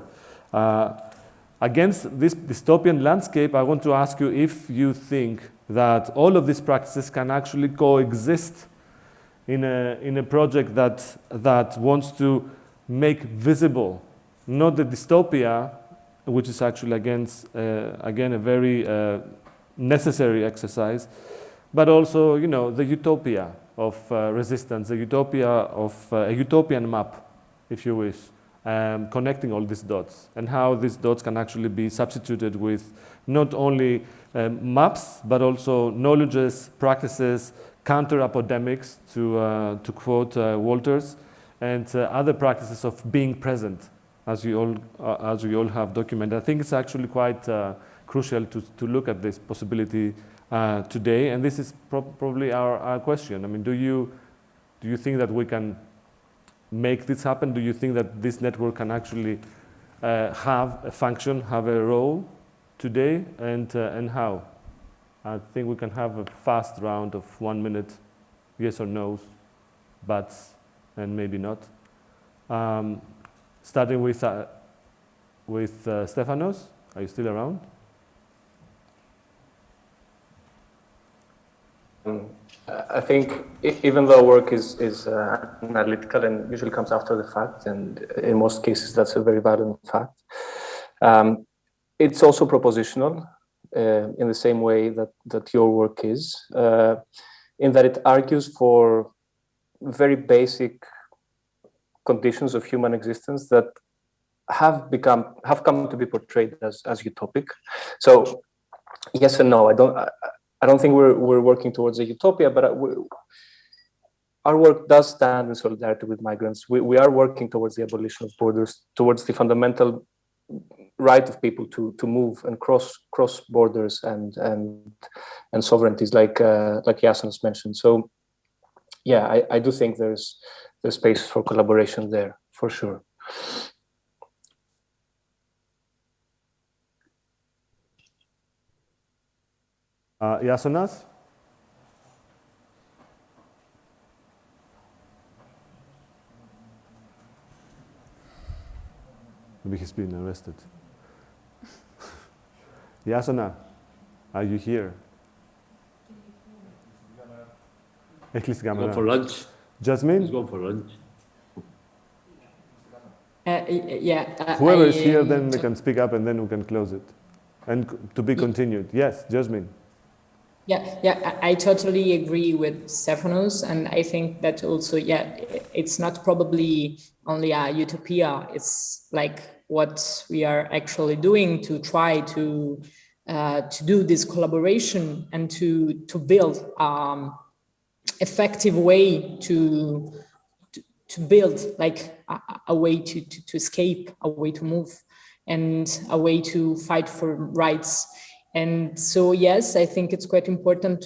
Speaker 1: Against this dystopian landscape, I want to ask you if you think that all of these practices can actually coexist in a project that wants to make visible not the dystopia, which is actually against again a very necessary exercise, but also, you know, the utopia of resistance, the utopia of a utopian map, if you wish, connecting all these dots, and how these dots can actually be substituted with not only maps, but also knowledges, practices, counter-apodemics, to quote Walters, and other practices of being present, as you all have documented. I think it's actually quite crucial to look at this possibility today, and this is probably our question. I mean, do you think that we can make this happen? Do you think that this network can actually have a function, have a role today, and how? I think we can have a fast round of 1 minute, yes or no's, buts, and maybe not. Starting with Stefanos. Are you still around?
Speaker 3: I think even though work is analytical and usually comes after the fact, and in most cases that's a very valid fact, it's also propositional. In the same way that your work is, in that it argues for very basic conditions of human existence that have come to be portrayed as utopic. So, yes and no. I don't think we're working towards a utopia, but our work does stand in solidarity with migrants. We are working towards the abolition of borders, towards the fundamental right of people to move and cross borders and sovereignties, like Iasonas mentioned. So yeah, I do think there's space for collaboration there, for sure.
Speaker 1: Iasonas? Maybe he's been arrested. Iasona, are you here? He's
Speaker 7: Go for lunch.
Speaker 1: Jasmine?
Speaker 7: He's going for lunch.
Speaker 6: Yeah.
Speaker 1: Whoever is here, then they can speak up and then we can close it. And to be continued. Yes, Jasmine.
Speaker 6: Yeah, I totally agree with Stefanos, and I think that also, it's not probably only a utopia. It's like what we are actually doing to try to do this collaboration and to build effective way to build like a way to escape, a way to move, and a way to fight for rights. And so, yes, I think it's quite important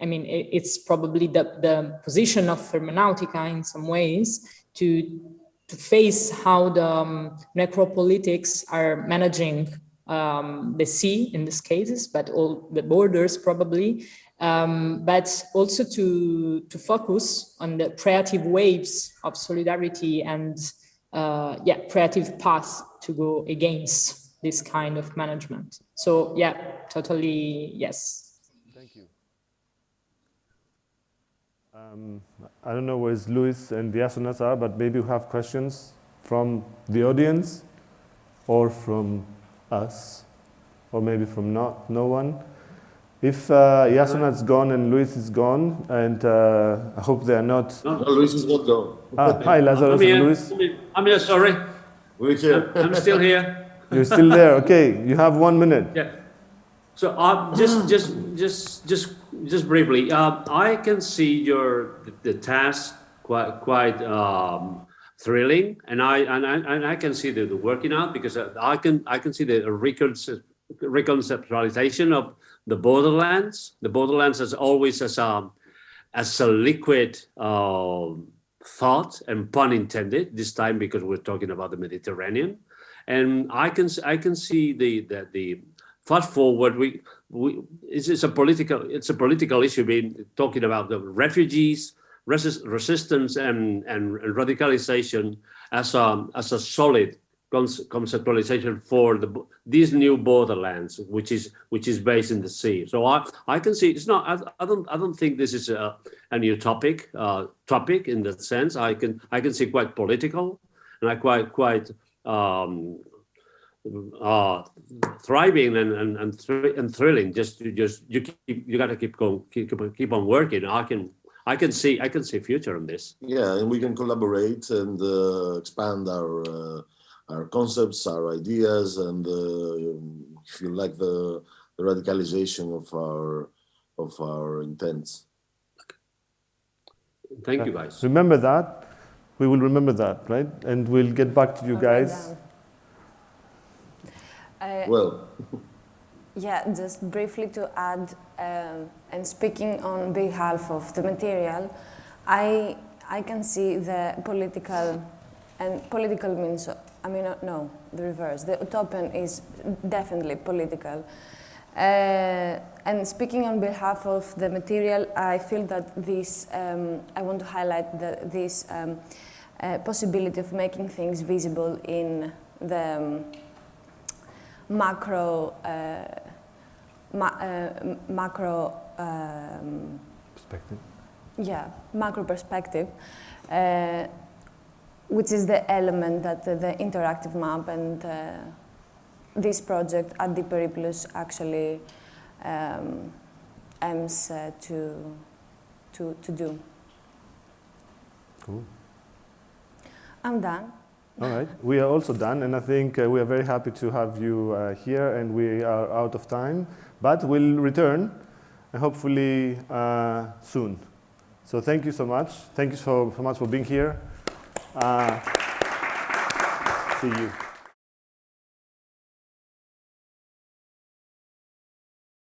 Speaker 6: it's probably the position of Hermeneutica in some ways to face how the necropolitics are managing the sea in these cases, but all the borders probably, but also to focus on the creative waves of solidarity and creative paths to go against this kind of management. So yeah, totally, yes.
Speaker 1: Thank you. I don't know where Luis and Iasonas are, but maybe you have questions from the audience or from us, or maybe from no one. If Iasonas is gone and Luis is gone, and I hope they are not...
Speaker 5: No, Luis is not gone.
Speaker 1: Hi, Lazarus and Luis.
Speaker 7: I'm here, sorry.
Speaker 5: We're here.
Speaker 7: I'm still here.
Speaker 1: You're still there, okay. You have 1 minute.
Speaker 7: Yeah. So just briefly, I can see the task quite thrilling, and I can see the working out, because I can see the reconceptualization of the borderlands. The borderlands as always as a liquid thought, and pun intended this time because we're talking about the Mediterranean. And I can see the fast forward. It's a political issue. Being talking about the refugees, resistance, and radicalization as a solid conceptualization for these new borderlands, which is based in the sea. So I can see it's not. I don't think this is a new topic in that sense. I can see quite political, and I quite thriving and thrilling. You got to keep on working. I can see future in this.
Speaker 5: Yeah, and we can collaborate and expand our concepts, our ideas, and if you like the radicalization of our intents.
Speaker 7: Thank you, guys.
Speaker 1: Remember that. We will remember that, right? And we'll get back to you guys.
Speaker 5: Well.
Speaker 2: Yeah, just briefly to add, and speaking on behalf of the material, I can see the political, and political means, I mean, no, the reverse. The utopian is definitely political. And speaking on behalf of the material, I feel that this, I want to highlight this possibility of making things visible in the macro
Speaker 1: perspective.
Speaker 2: Yeah, macro perspective, which is the element that the interactive map and this project Anτι-Περίπλους actually aims to do.
Speaker 1: Cool.
Speaker 2: I'm done.
Speaker 1: All right, we are also done, and I think we are very happy to have you here, and we are out of time, but we'll return, hopefully soon. So thank you so much. Thank you so much for being here. See you.